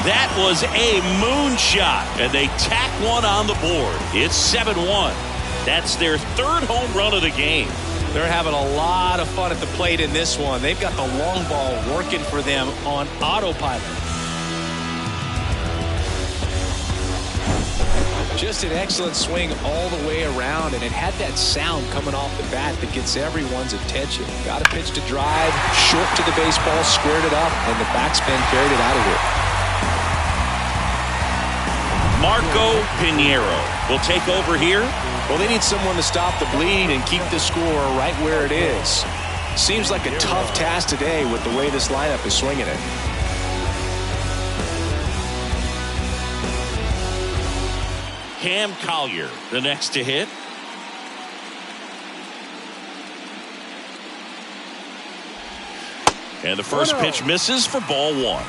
That was a moonshot, and they tack one on the board. It's 7-1. That's their third home run of the game. They're having a lot of fun at the plate in this one. They've got the long ball working for them on autopilot. Just an excellent swing all the way around, and it had that sound coming off the bat that gets everyone's attention. Got a pitch to drive, short to the baseball, squared it up, and the backspin carried it out of here. Marco Pinheiro will take over here. Well, they need someone to stop the bleed and keep the score right where it is. Seems like a tough task today with the way this lineup is swinging it. Cam Collier, the next to hit. And the first pitch misses for ball one.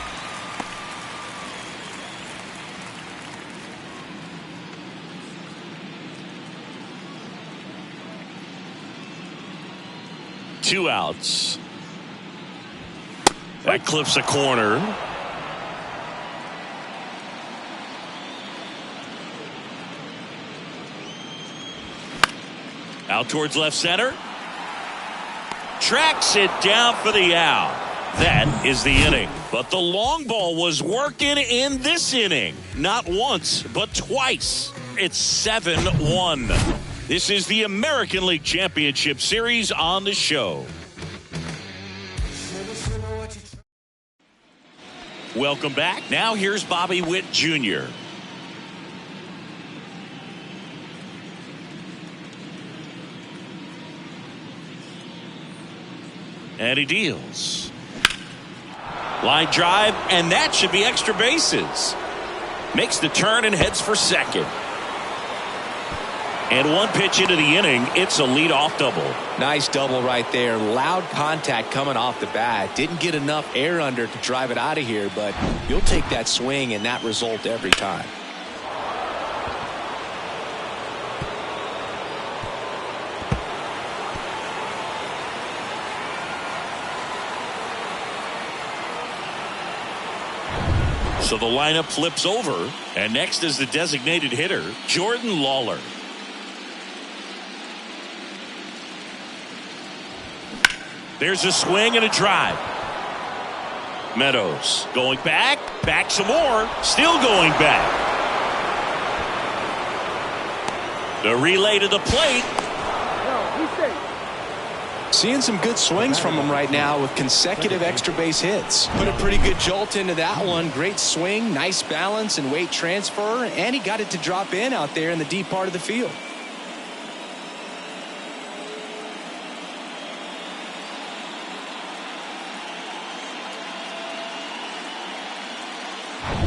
Two outs. That clips a corner. Out towards left center. Tracks it down for the out. That is the inning. But the long ball was working in this inning. Not once, but twice. It's 7-1. This is the American League Championship Series on the show. Welcome back. Now here's Bobby Witt Jr. And he deals. Line drive, and that should be extra bases. Makes the turn and heads for second. And one pitch into the inning, it's a leadoff double. Nice double right there. Loud contact coming off the bat. Didn't get enough air under to drive it out of here, but you'll take that swing and that result every time. So the lineup flips over, and next is the designated hitter, Jordan Lawler. There's a swing and a drive. Meadows going back some more, still going back. The relay to the plate. Seeing some good swings from him right now with consecutive extra base hits. Put a pretty good jolt into that one. Great swing, nice balance and weight transfer, and he got it to drop in out there in the deep part of the field.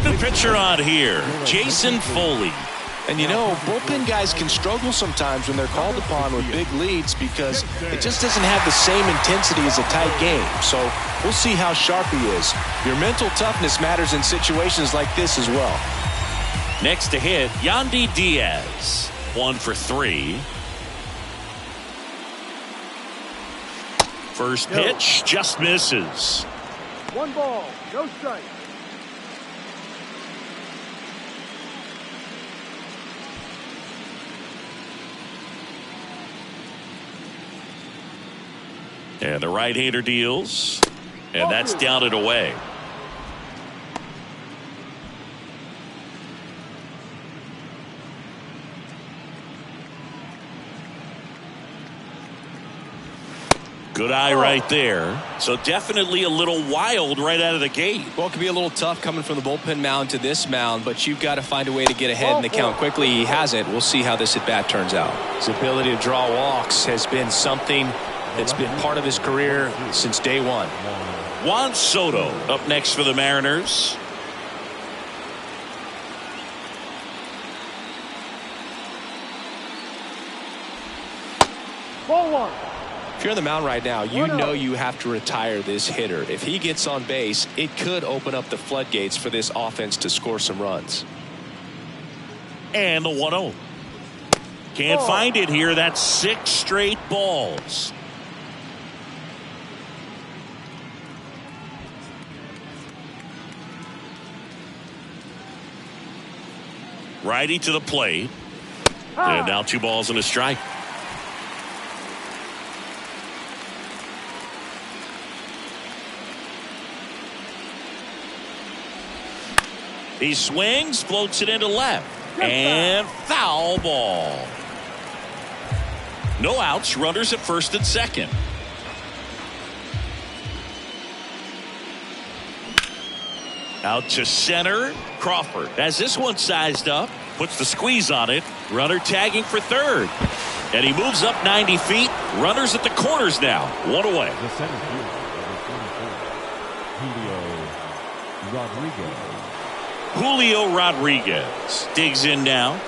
The pitcher on here, Jason Foley. And you know, bullpen guys can struggle sometimes when they're called upon with big leads because it just doesn't have the same intensity as a tight game. So we'll see how sharp he is. Your mental toughness matters in situations like this as well. Next to hit, Yandy Diaz. 1 for 3. First pitch just misses. 1 ball, no strike. And the right-hander deals. And that's down and away. Good eye right there. So definitely a little wild right out of the gate. Well, it could be a little tough coming from the bullpen mound to this mound, but you've got to find a way to get ahead in the count quickly. He hasn't. We'll see how this at-bat turns out. His ability to draw walks has been something that's been part of his career since day one. Juan Soto up next for the Mariners. Ball 1. If you're on the mound right now, you know you have to retire this hitter. If he gets on base, it could open up the floodgates for this offense to score some runs. And the 1-0. Can't find it here. That's 6 straight balls. Righty to the plate. And now 2 balls and a strike. He swings, floats it into left. And foul ball. No outs, runners at first and second. Out to center. Crawford has this one sized up. Puts the squeeze on it. Runner tagging for third. And he moves up 90 feet. Runners at the corners now. 1 away. The center fielder, number 44, Julio Rodriguez. Julio Rodriguez digs in now.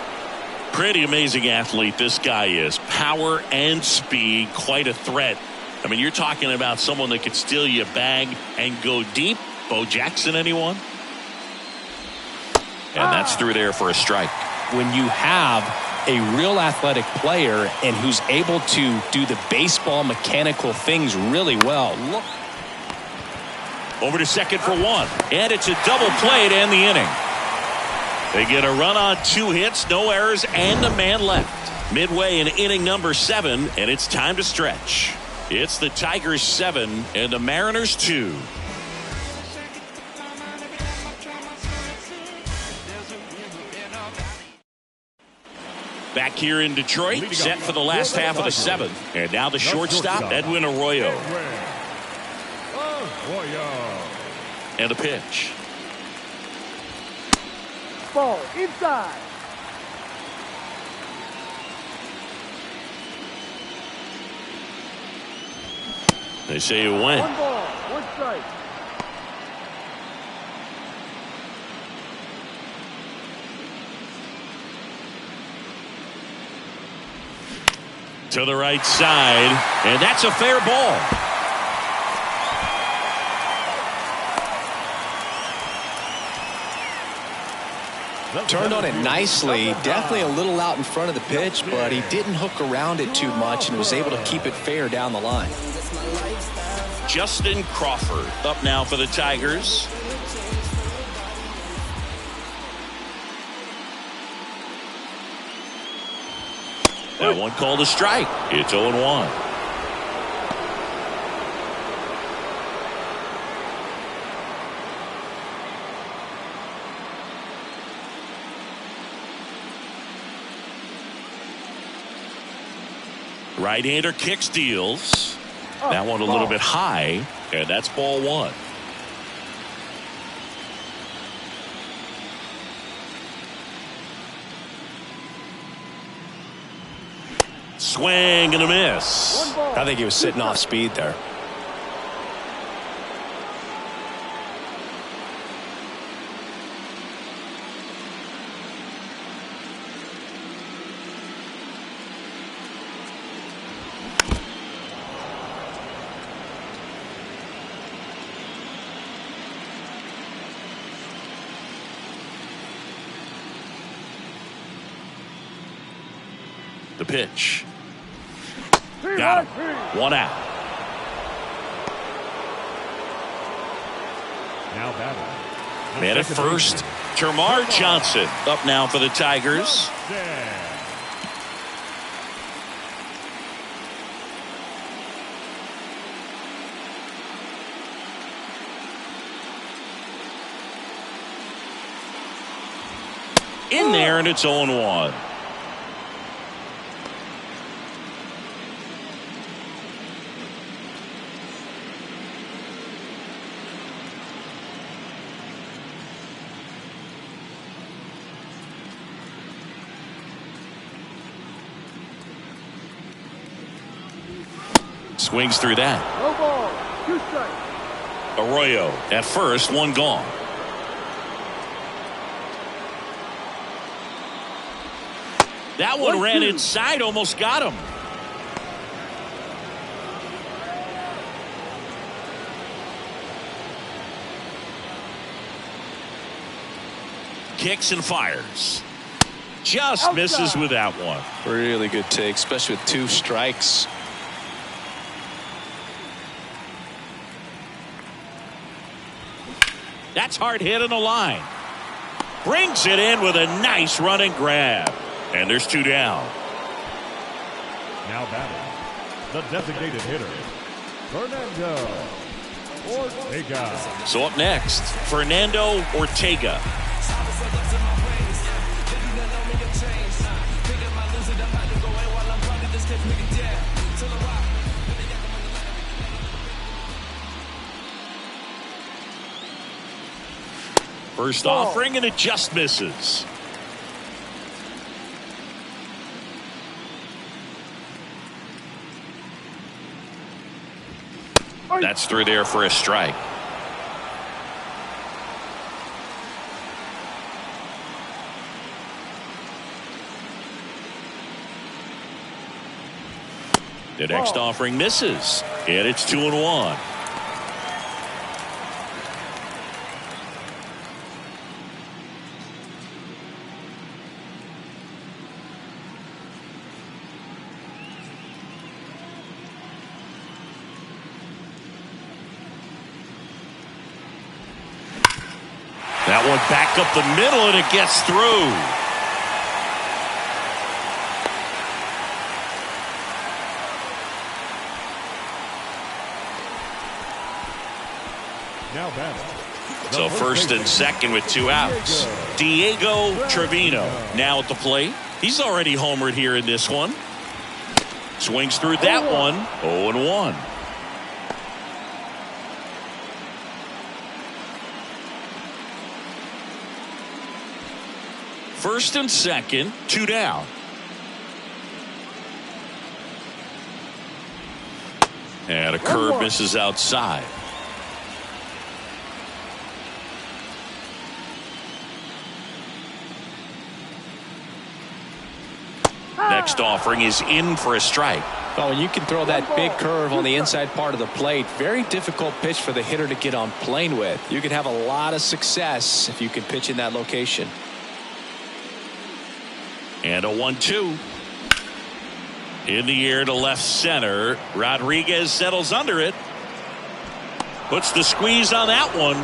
Pretty amazing athlete this guy is. Power and speed. Quite a threat. I mean, you're talking about someone that could steal you a bag and go deep. Bo Jackson, anyone? And that's through there for a strike. When you have a real athletic player and who's able to do the baseball mechanical things really well. Look. Over to second for 1. And it's a double play to end the inning. They get a run on 2 hits, no errors, and a man left. Midway in inning number 7, and it's time to stretch. It's the Tigers 7 and the Mariners 2. Back here in Detroit, set for the last half of the 7th. And now the shortstop, Edwin Arroyo. And a pitch. Ball inside. They say you win. 1 ball, 1 strike. To the right side, and that's a fair ball. Turned on it nicely. Definitely a little out in front of the pitch, but he didn't hook around it too much and was able to keep it fair down the line. Justin Crawford up now for the Tigers. That one called a strike. It's 0-1. Right-hander kicks, deals. That one a little bit high, and that's ball 1. Swing and a miss. I think he was sitting off speed there. The pitch. Got him. 1 out. Now batting. Man at first, Termarr Johnson up now for the Tigers. In there, and it's 0-1. Swings through that. No ball, 2 strikes. Arroyo at first, 1 gone. That one ran inside, almost got him. Kicks and fires. just misses with that one. Really good take, especially with 2 strikes. That's hard hit in the line. Brings it in with a nice running grab. And there's 2 down. Now batting, the designated hitter, Fernando Ortega. So up next, Fernando Ortega. First offering, and it just misses. That's through there for a strike. The next offering misses, and it's 2-1. That one back up the middle, and it gets through. Now batting. So first and second with 2 outs. Diego Trevino now at the plate. He's already homered here in this one. Swings through that one. 0-1. First and second, 2 down. And a curve misses outside. Next offering is in for a strike. Oh, and you can throw that big curve on the inside part of the plate. Very difficult pitch for the hitter to get on plane with. You can have a lot of success if you can pitch in that location. And a 1-2. In the air to left center. Rodriguez settles under it. Puts the squeeze on that one.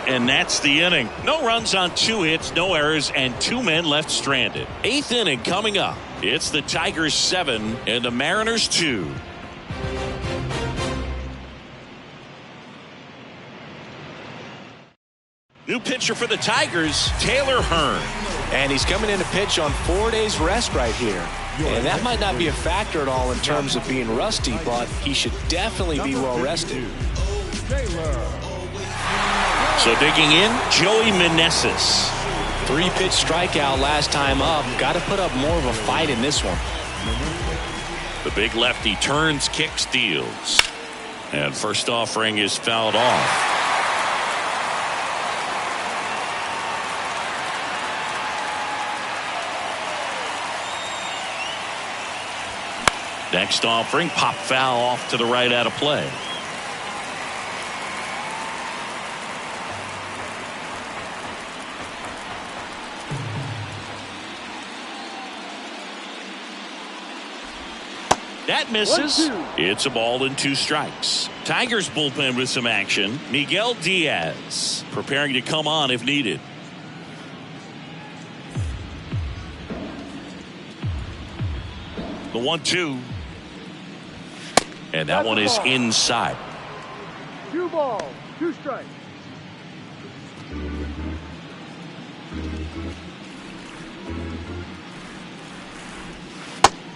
And that's the inning. No runs on 2 hits, no errors, and 2 men left stranded. 8th inning coming up. It's the Tigers 7 and the Mariners 2. New pitcher for the Tigers, Taylor Hearn. And he's coming in to pitch on 4 days rest right here. And that might not be a factor at all in terms of being rusty, but he should definitely be well rested. So digging in, Joey Meneses. 3-pitch strikeout last time up. Got to put up more of a fight in this one. The big lefty turns, kicks, deals. And first offering is fouled off. Next offering, pop foul off to the right out of play. That misses. It's a ball and 2 strikes. Tigers bullpen with some action. Miguel Diaz preparing to come on if needed. The 1-2. And that one is inside. 2 balls, 2 strikes.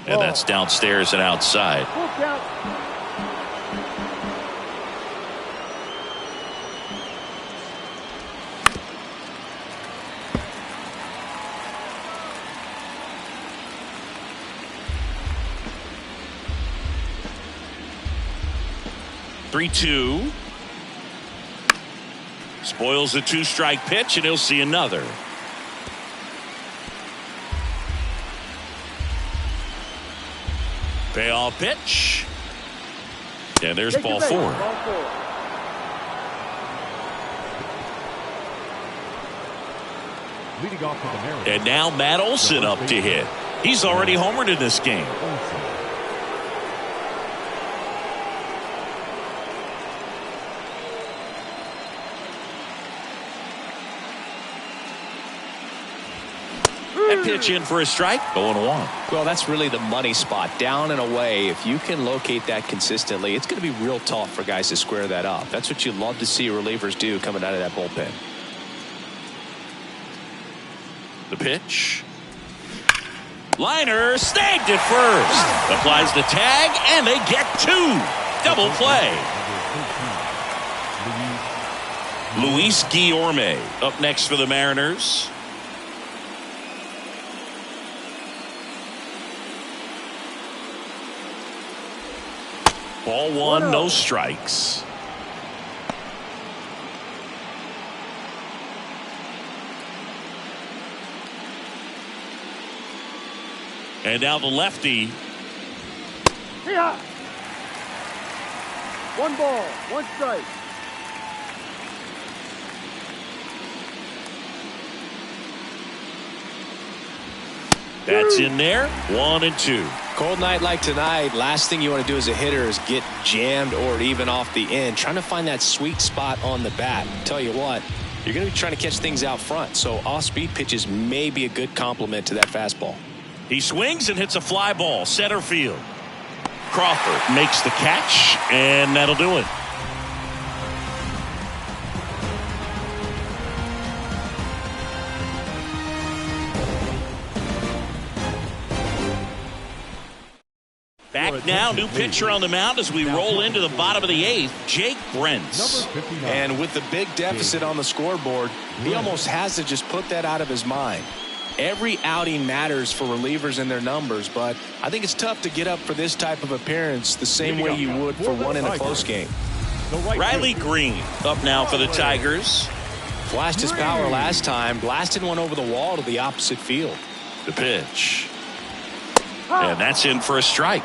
And that's downstairs and outside. Full count. Three-two. Spoils the 2-strike pitch, and he'll see another. Payoff pitch. And there's ball 4. Leading off for the Mariners. And now Matt Olson up to hit. He's already homered in this game. That pitch in for a strike, 0-1. Well, that's really the money spot, down and away. If you can locate that consistently, it's going to be real tough for guys to square that up. That's what you love to see relievers do coming out of that bullpen. The pitch. Liner snagged at first. Applies the tag, and they get two. Double play. Luis Guillorme up next for the Mariners. Ball one, no strikes. And now the lefty. Yeah. 1 ball, 1 strike. That's in there. 1-2. Cold night like tonight, last thing you want to do as a hitter is get jammed or even off the end. Trying to find that sweet spot on the bat. Tell you what, you're going to be trying to catch things out front. So off-speed pitches may be a good complement to that fastball. He swings and hits a fly ball. Center field. Crawford makes the catch, and that'll do it. Back now, new pitcher on the mound as we roll into the bottom of the 8th, Jake Brentz. And with the big deficit on the scoreboard, he almost has to just put that out of his mind. Every outing matters for relievers and their numbers, but I think it's tough to get up for this type of appearance the same way you would for one in a close game. Riley Green up now for the Tigers. Flashed his power last time, blasted one over the wall to the opposite field. The pitch. And that's in for a strike.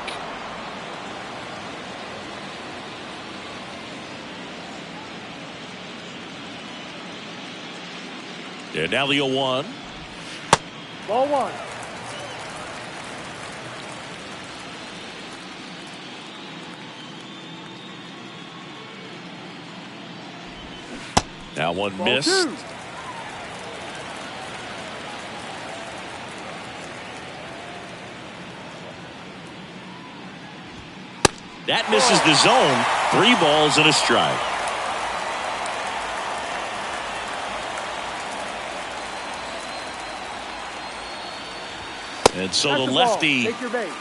And now the 0-1. Ball 1. Now one Ball missed. 2. That misses the zone. 3 balls and a strike. And so the lefty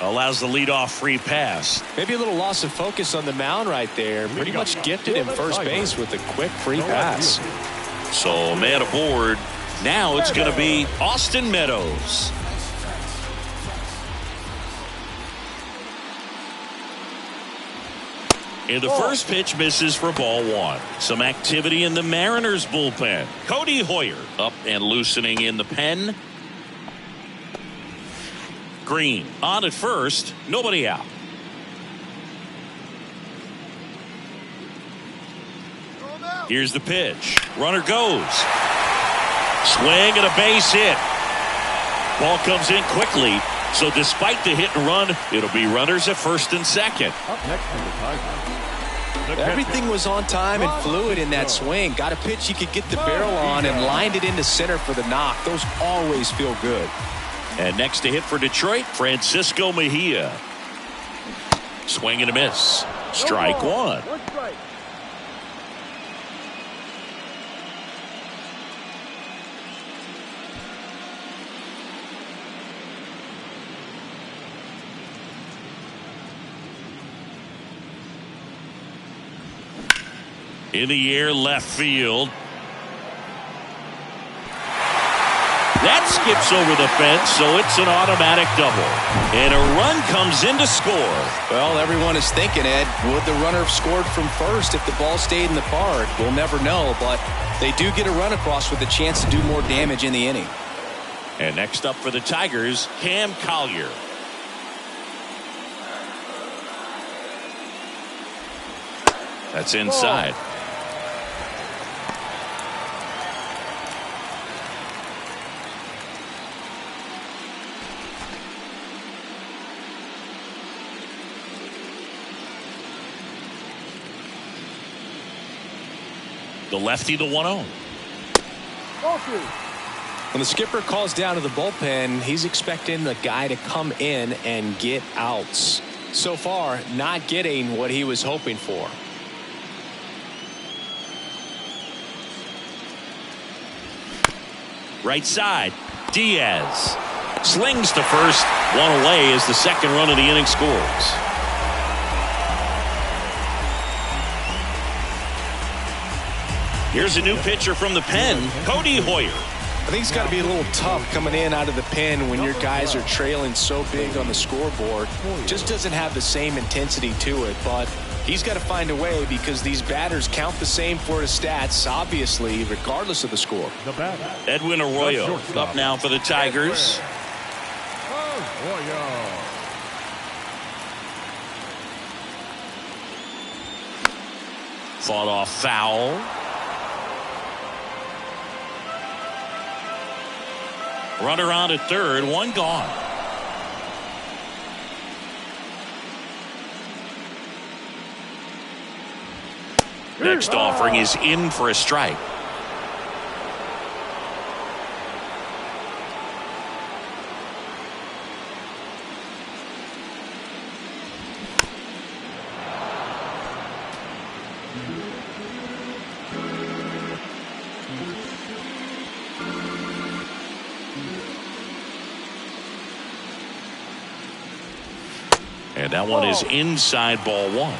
allows the leadoff free pass. Maybe a little loss of focus on the mound right there. Pretty much gifted him first base with a quick free pass. So man aboard. Now it's going to be Austin Meadows. And the first pitch misses for ball 1. Some activity in the Mariners bullpen. Cody Hoyer up and loosening in the pen. Green on at first, nobody out. Here's the pitch. Runner goes. Swing and a base hit. Ball comes in quickly. So despite the hit and run, it'll be runners at first and second. Up next for the Tigers. Everything was on time and fluid in that swing. Got a pitch he could get the barrel on and lined it into center for the knock. Those always feel good. And next to hit for Detroit, Francisco Mejia. Swing and a miss. Strike 1. 1 strike. In the air, left field. That skips over the fence, so it's an automatic double. And a run comes in to score. Well, everyone is thinking, Ed, would the runner have scored from first if the ball stayed in the park? We'll never know, but they do get a run across with a chance to do more damage in the inning. And next up for the Tigers, Cam Collier. That's inside. The lefty, the 1-0. Ball two. When the skipper calls down to the bullpen, he's expecting the guy to come in and get outs. So far, not getting what he was hoping for. Right side, Diaz slings to first. One away as the second run of the inning scores. Here's a new pitcher from the pen, Cody Hoyer. I think it's got to be a little tough coming in out of the pen when your guys are trailing so big on the scoreboard. Just doesn't have the same intensity to it, but he's got to find a way because these batters count the same for his stats, obviously, regardless of the score. The batter, Edwin Arroyo up now for the Tigers. Arroyo. Fought off foul. Runner on at third, one gone. Next offering is in for a strike. And that one is inside, ball one.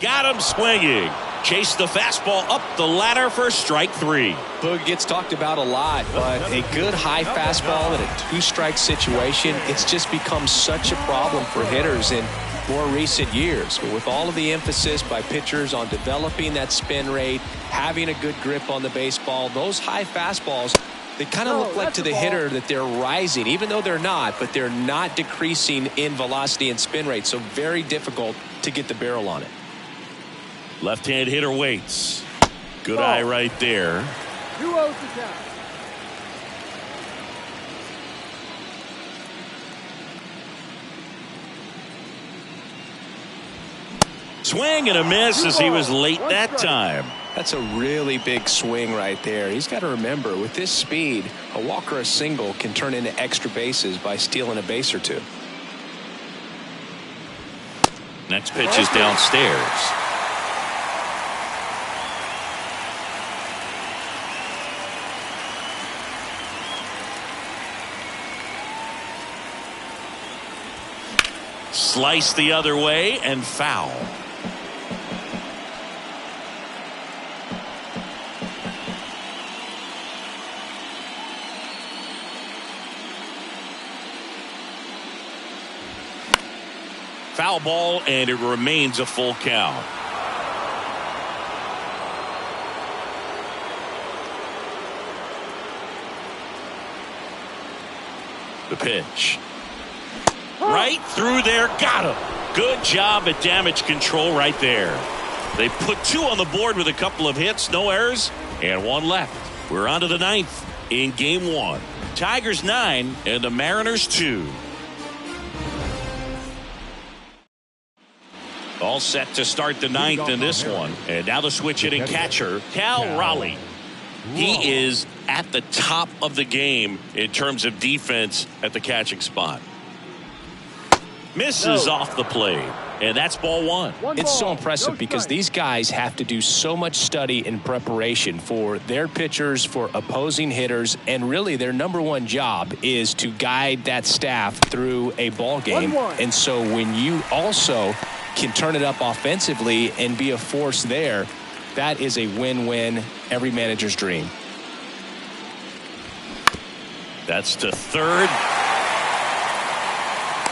Got him swinging. Chased the fastball up the ladder for strike three. Boog gets talked about a lot, but a good high fastball in a two-strike situation, it's just become such a problem for hitters in more recent years. But with all of the emphasis by pitchers on developing that spin rate, having a good grip on the baseball, those high fastballs, they kind of look like to the hitter that they're rising, even though they're not, but they're not decreasing in velocity and spin rate. So very difficult to get the barrel on it. Left-hand hitter waits. Good eye right there. 2-0 to count. Swing and a miss as he was late that time. That's a really big swing right there. He's got to remember, with this speed, a walk or a single can turn into extra bases by stealing a base or two. Next pitch is downstairs. Slice the other way and foul. Foul ball, and it remains a full count. The pitch. Right through there, got him. Good job at damage control right there. They put two on the board with a couple of hits, no errors, and one left. We're on to the ninth in game one. Tigers 9 and the Mariners 2. All set to start the ninth in this one. And now the switch hitting catcher, Cal Raleigh. He is at the top of the game in terms of defense at the catching spot. Misses off the plate, and that's ball one. It's so impressive because these guys have to do so much study and preparation for their pitchers, for opposing hitters, and really their number one job is to guide that staff through a ball game. And so when you also can turn it up offensively and be a force there, that is a win-win, every manager's dream. That's to third.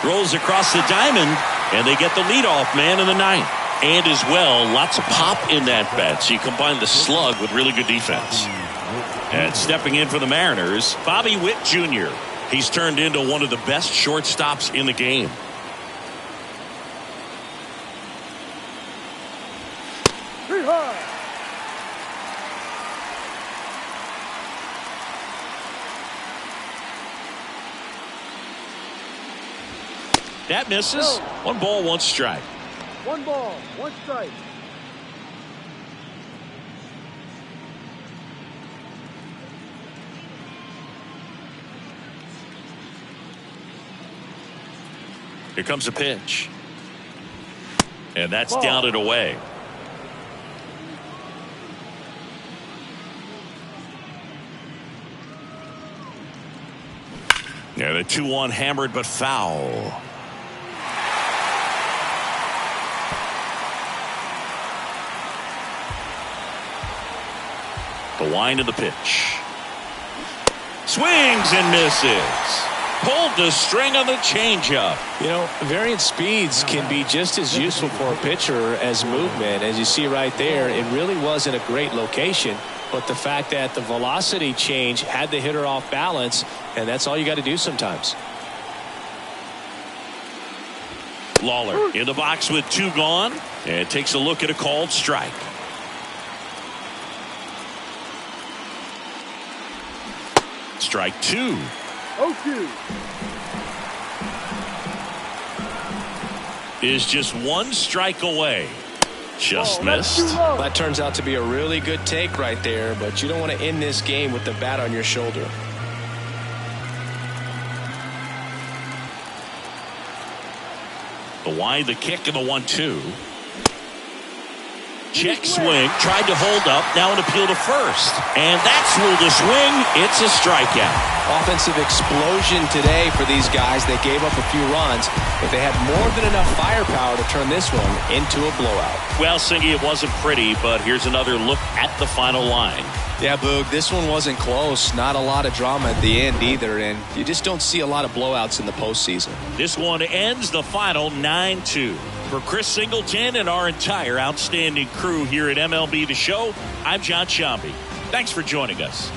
Rolls across the diamond, and they get the leadoff man in the ninth. And as well, lots of pop in that bat. So you combine the slug with really good defense. And stepping in for the Mariners, Bobby Witt Jr. He's turned into one of the best shortstops in the game. That misses. 1 ball, 1 strike. 1 ball, 1 strike. Here comes a pitch. And that's Ball. down and away. Yeah, the 2-1 hammered but foul. The wind of the pitch. Swings and misses. Pulled the string on the changeup. You know, variant speeds can be just as useful for a pitcher as movement. As you see right there, it really wasn't a great location, but the fact that the velocity change had the hitter off balance, and that's all you got to do sometimes. Lawler in the box with 2 gone, and takes a look at a called strike. Strike 2. 0-2. Is just 1 strike away. Just That's missed. too low. That turns out to be a really good take right there, but you don't want to end this game with the bat on your shoulder. The wide, the kick, and the 1-2. Check swing, tried to hold up, now an appeal to first. And that's ruled a swing. It's a strikeout. Offensive explosion today for these guys. They gave up a few runs, but they had more than enough firepower to turn this one into a blowout. Well, Singy, it wasn't pretty, but here's another look at the final line. Yeah, Boog, this one wasn't close. Not a lot of drama at the end either, and you just don't see a lot of blowouts in the postseason. This one ends the final 9-2. For Chris Singleton and our entire outstanding crew here at MLB The Show, I'm John Shambi. Thanks for joining us.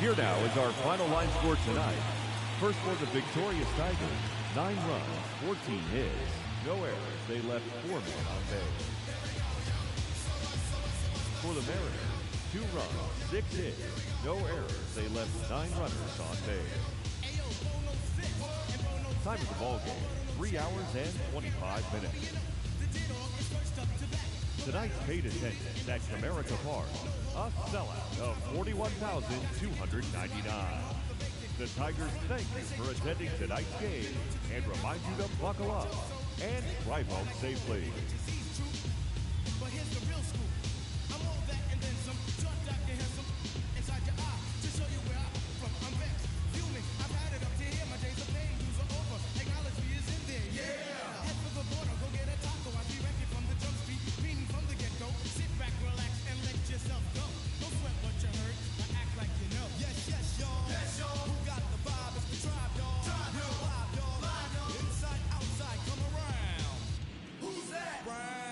Here now is our final line score tonight. First for the victorious Tigers, 9 runs, 14 hits, no errors. They left 4 men on base. For the Mariners, 2 runs, 6 hits, no errors. They left 9 runners on base. Time of the ball game, 3 hours and 25 minutes. Tonight's paid attendance at Comerica Park, a sellout of 41,299. The Tigers thank you for attending tonight's game and remind you to buckle up and drive home safely. Brown.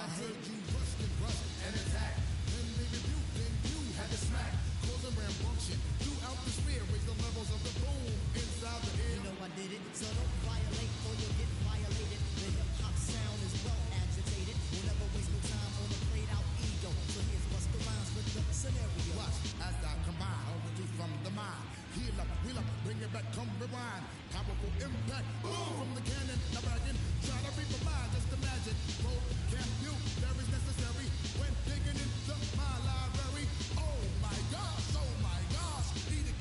I heard you rush and attack. Then they rebuked, then you had to smack. Causing rambunctious throughout the sphere. Raise the levels of the boom inside the air. You know I did it, so don't violate or you'll get violated. The hip-hop sound is well agitated. We'll never waste no time on a played-out ego. So here's what's the rhymes with the scenario. Watch as I combine already from the mind. Heal up, wheel up, bring it back, come rewind. Powerful impact, boom from the cannon. Now bragging, try to read my mind, just imagine. Road can't do, there is necessary when digging into my library. Oh my gosh, eat it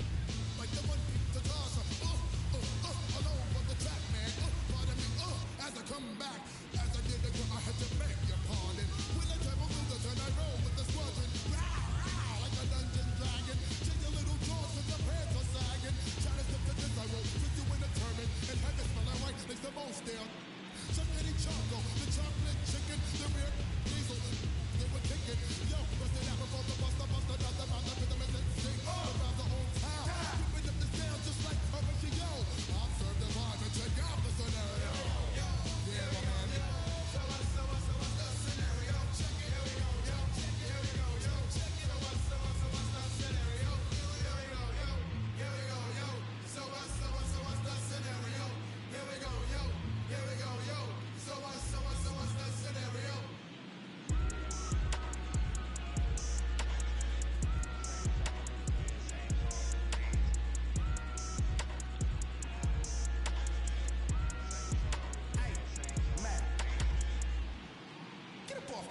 like the one to toss. All over the track, man. Pardon me, as I come back, as I did it, I had to beg your pardon. When I travel through the turn, I roll with the squadron. Like a dungeon dragon. Change your little jaws with the pants are sagging. Try to step to this, I roll with you in a turban. And have it smell like white, makes the most there. Chocolate choco, the chocolate chicken, the rear diesel. They were kicking. Yo, bust it out before the buster, nothing about the rhythm and then sing. Around the old town. Keeping up the sound just like a ratio. I'll serve the vibe and check out the scenario. Yeah, my man. So what's the scenario? Check it, here we go, yo. Check it, here we go, yo. Check it, what's the scenario? Here we go, yo. Here we go, yo. So what's the scenario? Here we go, yo. Here we go, yo. So what's the scenario?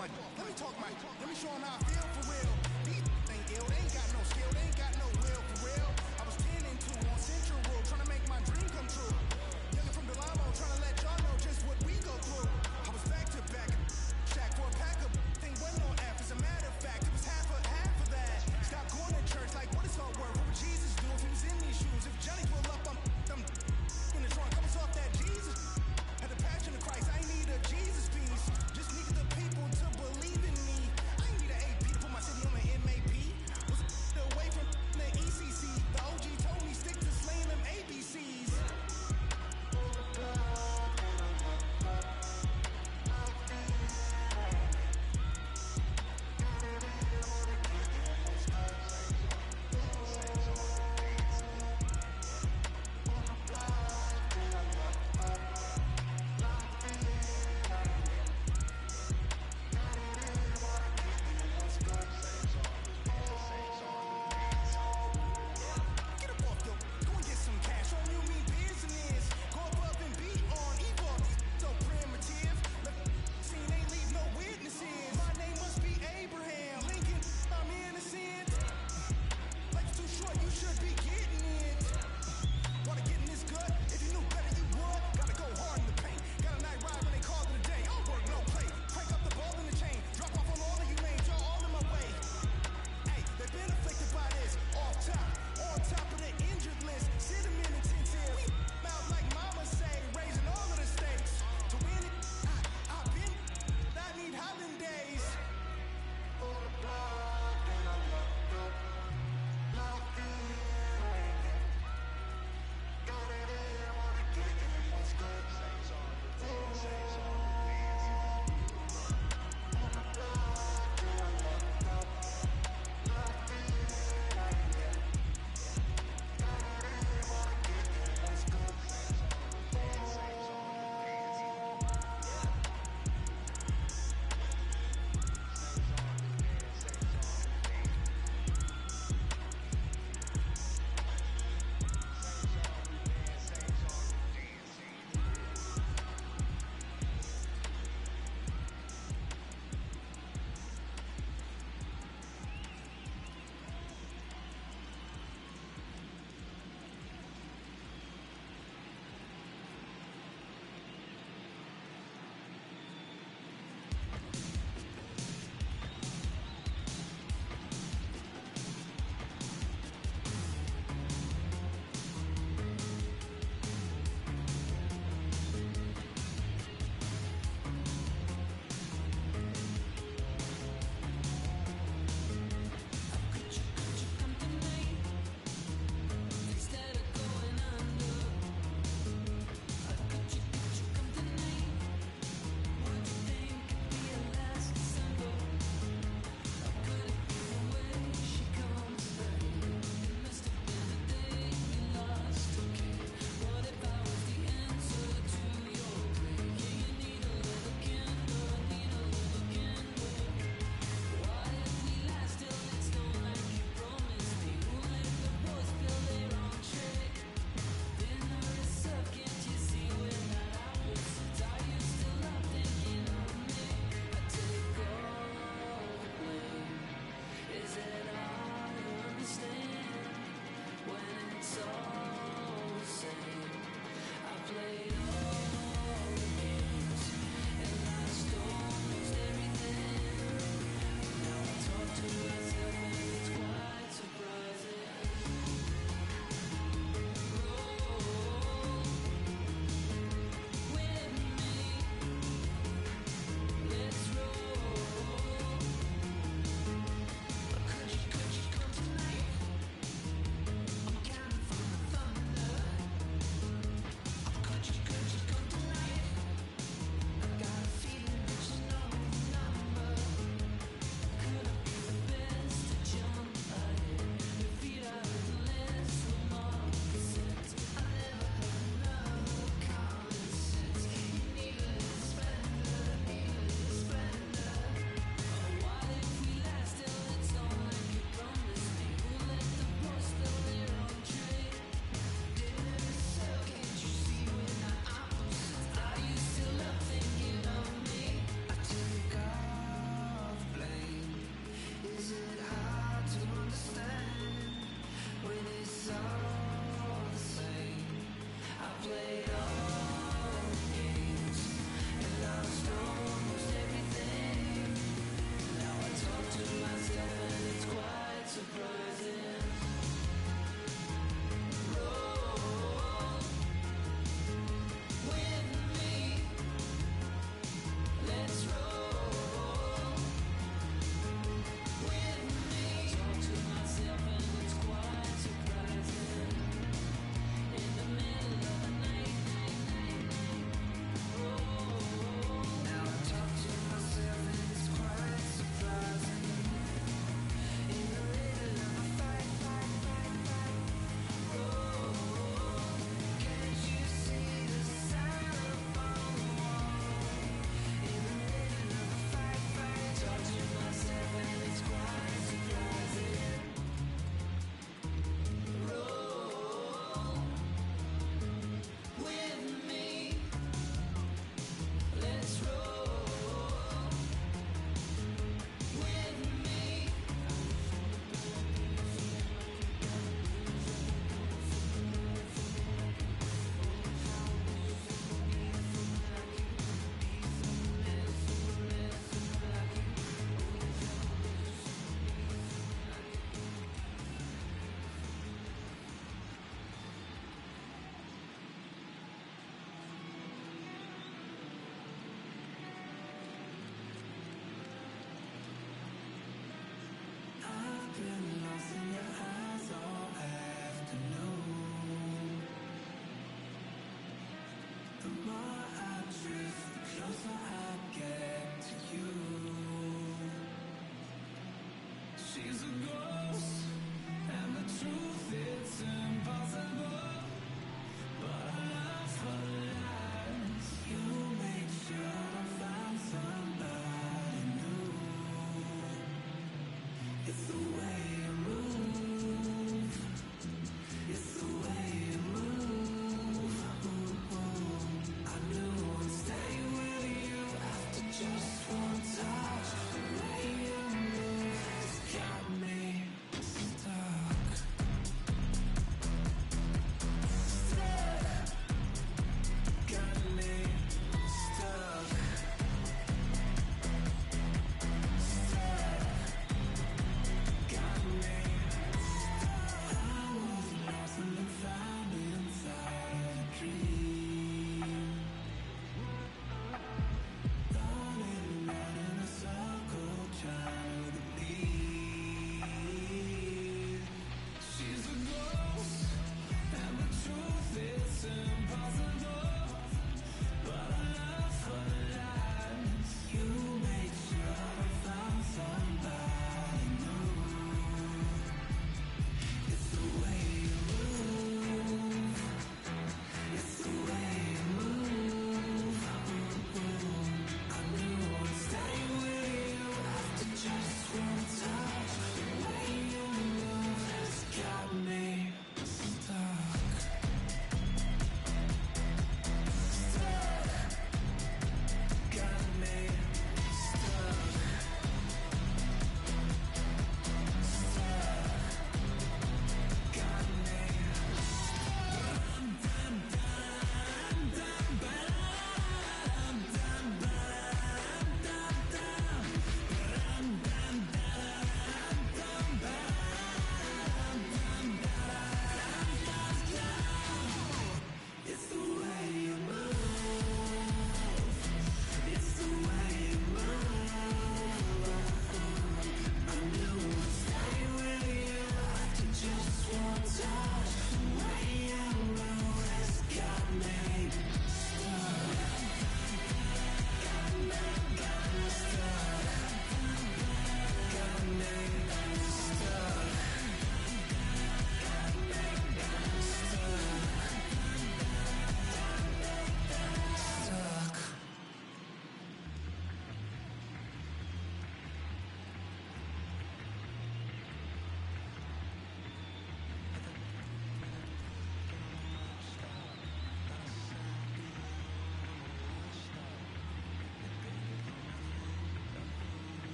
Let me talk let me show them how I feel for real. These ain't ill, they ain't got no skill, they ain't got no will for real. I was 10 and 2 on Central Road, trying to make my dream come true. Youngin' from Delamo, trying to let y'all know just what we go through. I was back to back, shack for a pack of thing wasn't on F. As a matter of fact, it was half of that. Stop going to church, like what is all worth? What would Jesus do if he was in these shoes? If Johnny pull up, I'm in the trunk, coming off that Jesus. Had the passion of Christ, I ain't need a Jesus piece. Just needed the people to believe in me. I ain't need an AP to put my city on the MAP. Was away from the ECC. The OG told me stick to slaying them ABCs.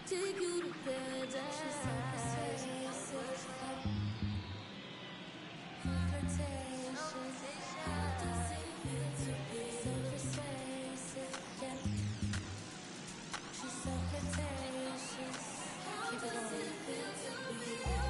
take you to paradise. She's so persuasive, flirtatious. How does it feel to be so persuasive? Yeah. She's so flirtatious. Keep it on. Feel to be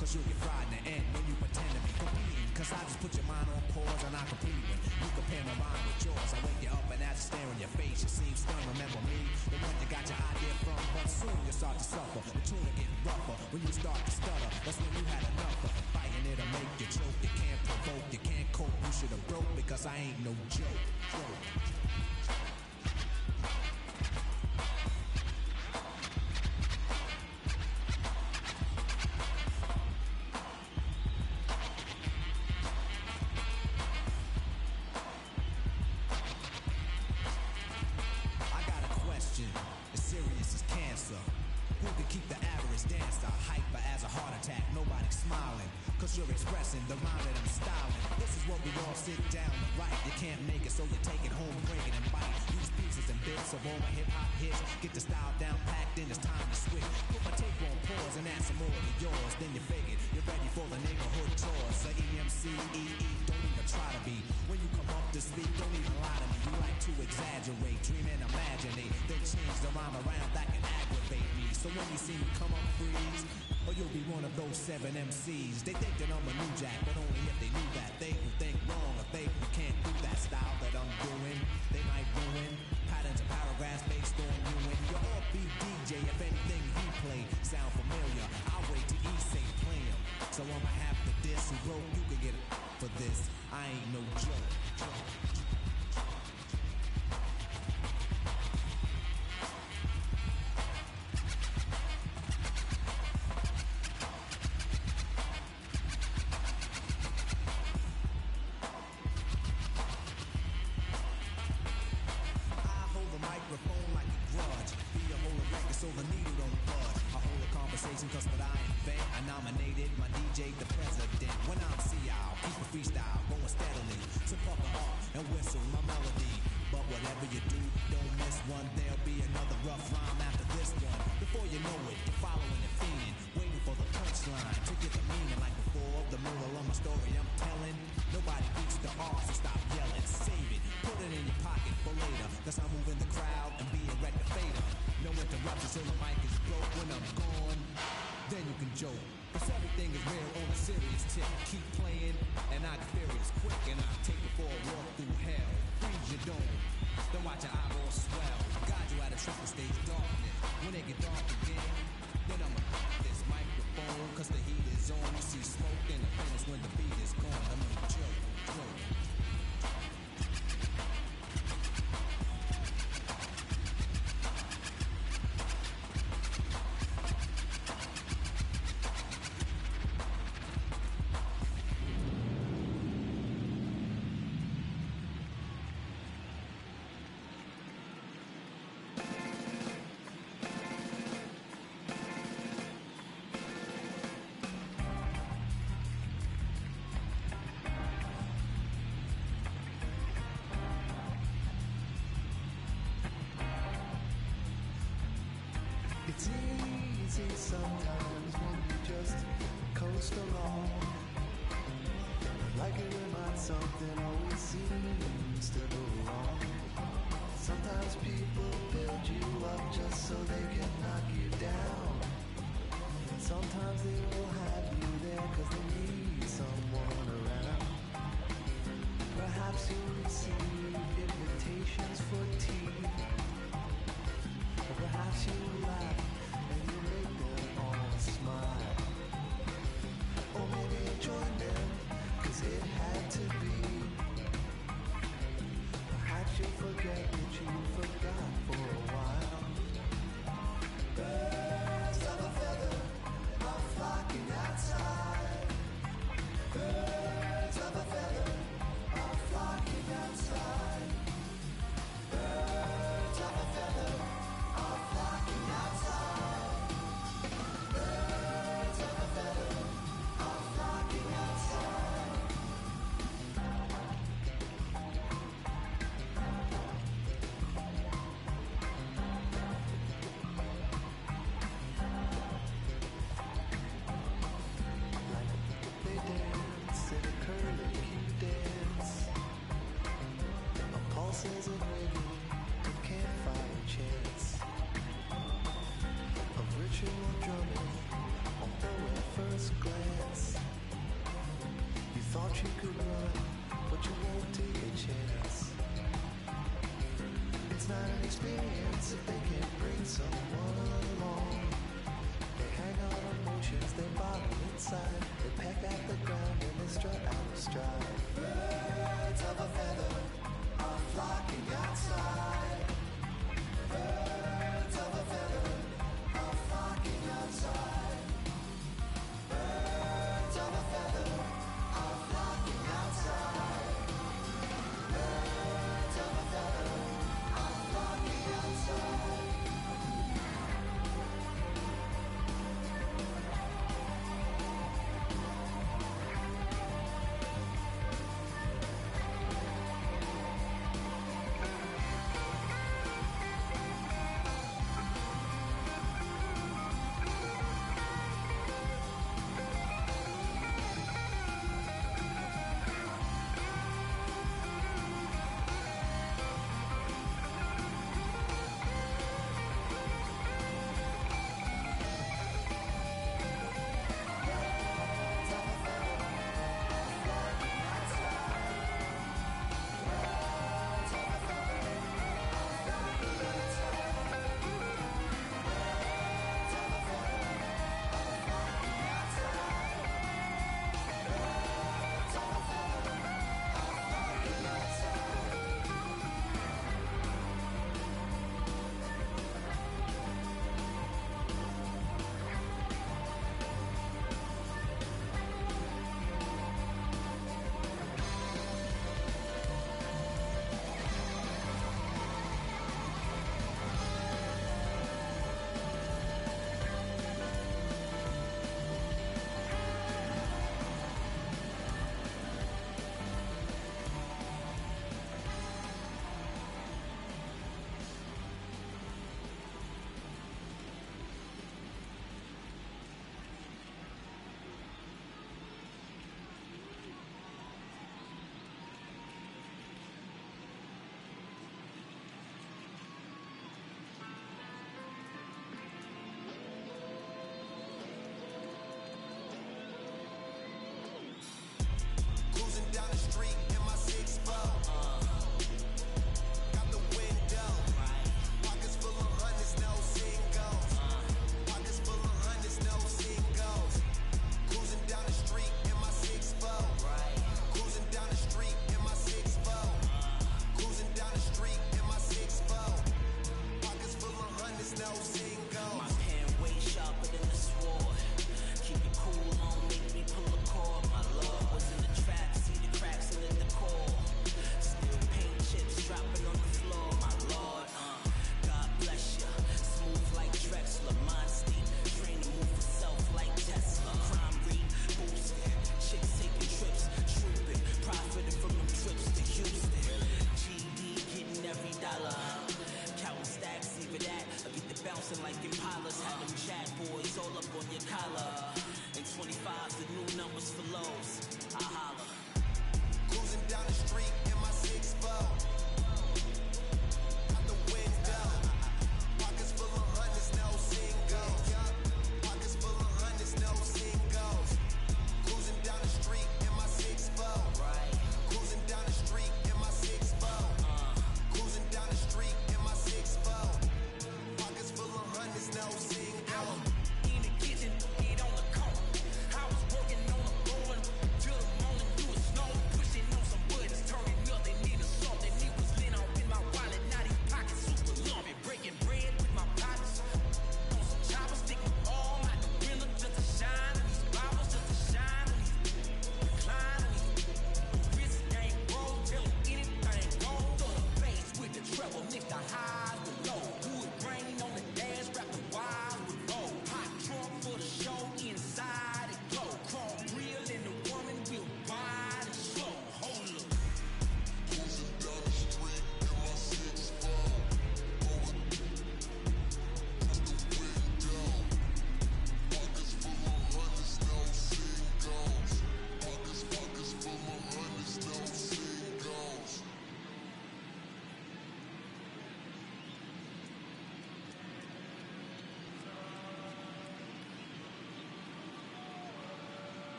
Cause you'll get fried in the end when you pretend to be gone. Cause I just put your mind on pause and I complete when you compare my mind with yours. I wake you up and as you stare in your face, you seem stunned. Remember me, the one you got your idea from. But soon you start to suffer. The tune will get rougher when you start to stutter. That's when you had enough of fighting. It'll make you choke. You can't provoke, you can't cope. You should have broke because I ain't no joke. I got a question, as serious as cancer. Who can keep the average dancer hyper as a heart attack? Nobody's smiling, cause you're expressing the rhyme that I'm styling. This is what we all sit down to write. You can't make it, so you take it home, break it and bite. Use pieces and bits of all my hip-hop hits. Get the style down packed, then it's time to switch. Put my tape on pause and add some more to yours. Then you fake it, you're ready for the neighborhood chores. So EMCEE, don't even try to be. When you come up to speak, don't even lie to me. You like to exaggerate, dream and imaginate. Then change the rhyme around, that can aggravate me. So when you see me come up, freeze, or you'll be one of those 7 MCs. They think that I'm a new jack, but only if they knew that. They who think wrong, or they who can't do that style that I'm doing. They might ruin patterns and paragraphs based on you and your offbeat DJ. If anything he play sound familiar, I'll wait till he say play him. So I'ma have to diss who wrote. You can get it for this. I ain't no joke. Microphone like a grudge. Be a whole record so the needle don't budge. I hold a conversation cause what I invent. I nominated my DJ the president. When I'm CL, keep a freestyle going steadily. So pucker up and whistle my melody. But whatever you do, don't miss one. There'll be another rough rhyme after this one. Before you know it, you're following and fiending, waiting for the punchline to get the meaning like before. The moral of my story I'm telling. Nobody beats the R, so stop yelling. Save it, put it in your pocket for later. Cause I'm moving the crowd and being rectificator. No interruptions till the mic is broke. When I'm gone, then you can joke. Cause everything is real on a serious tip. Keep playing and I get furious quick. And I take it for a walk through hell. Freeze your dome, don't watch your eyeballs swell. Guide you out of triple stage darkness. When it get dark again, then I'ma this microphone. Cause the heat is on. You see smoke in the finish when the beat is gone. I'm a joke. It's easy sometimes when you just coast along. Like it reminds something always seems to go wrong. Sometimes people build you up just so they can knock you down. Sometimes they will have you there cause they need someone around. Perhaps you'll receive invitations for tea. Or perhaps you laugh and you make them all smile. Or maybe you join them, cause it had to be. Perhaps you forget that you forgot for a while. Birds of a feather are flocking outside. chance. It's not an experience if they can't bring someone along. They hang on emotions, they bottle inside. They peck at the ground and they strut out of stride. Birds of a feather are flocking outside. Birds of a feather are flocking outside. Birds of a feather are flocking outside. Birds of a feather are flocking outside.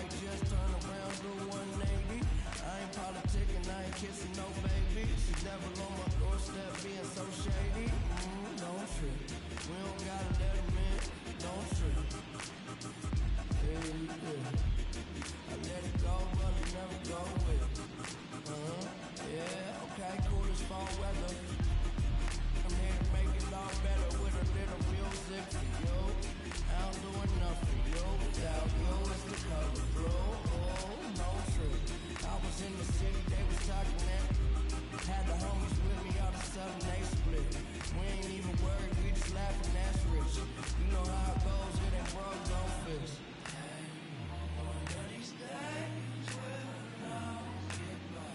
might just turn around, do 180. I ain't politicking, I ain't kissing no baby. She devil on my doorstep being so shady. Don't trip. We don't gotta let him in. Don't trip. Yeah. I let it go, but it never go with it. Yeah, okay, cool as fall weather. I'm here to make it all better with a little music for you. I don't do enough for you without you. It's the color blue. Oh, no trip. I was in the city, they was talking that. Had the homies with me, all of a sudden they split. We ain't even worried, we just laughing, that's rich. You know how it goes, it ain't broke, don't fix. Hey, one of these days we'll all get by.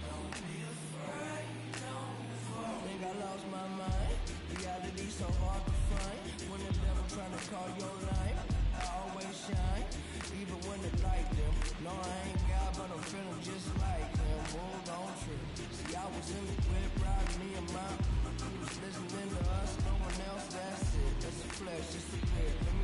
Don't be afraid, don't fall. Think I lost my mind. Reality so hard to find. When the devil trying to call your name, I always shine. Even when it like them. No, I ain't God, but I'm feeling just like him. Hold on, trip. See, I was in the whip, riding me and my. Who was listening to us? No one else. That's it. That's a flex, just a bit.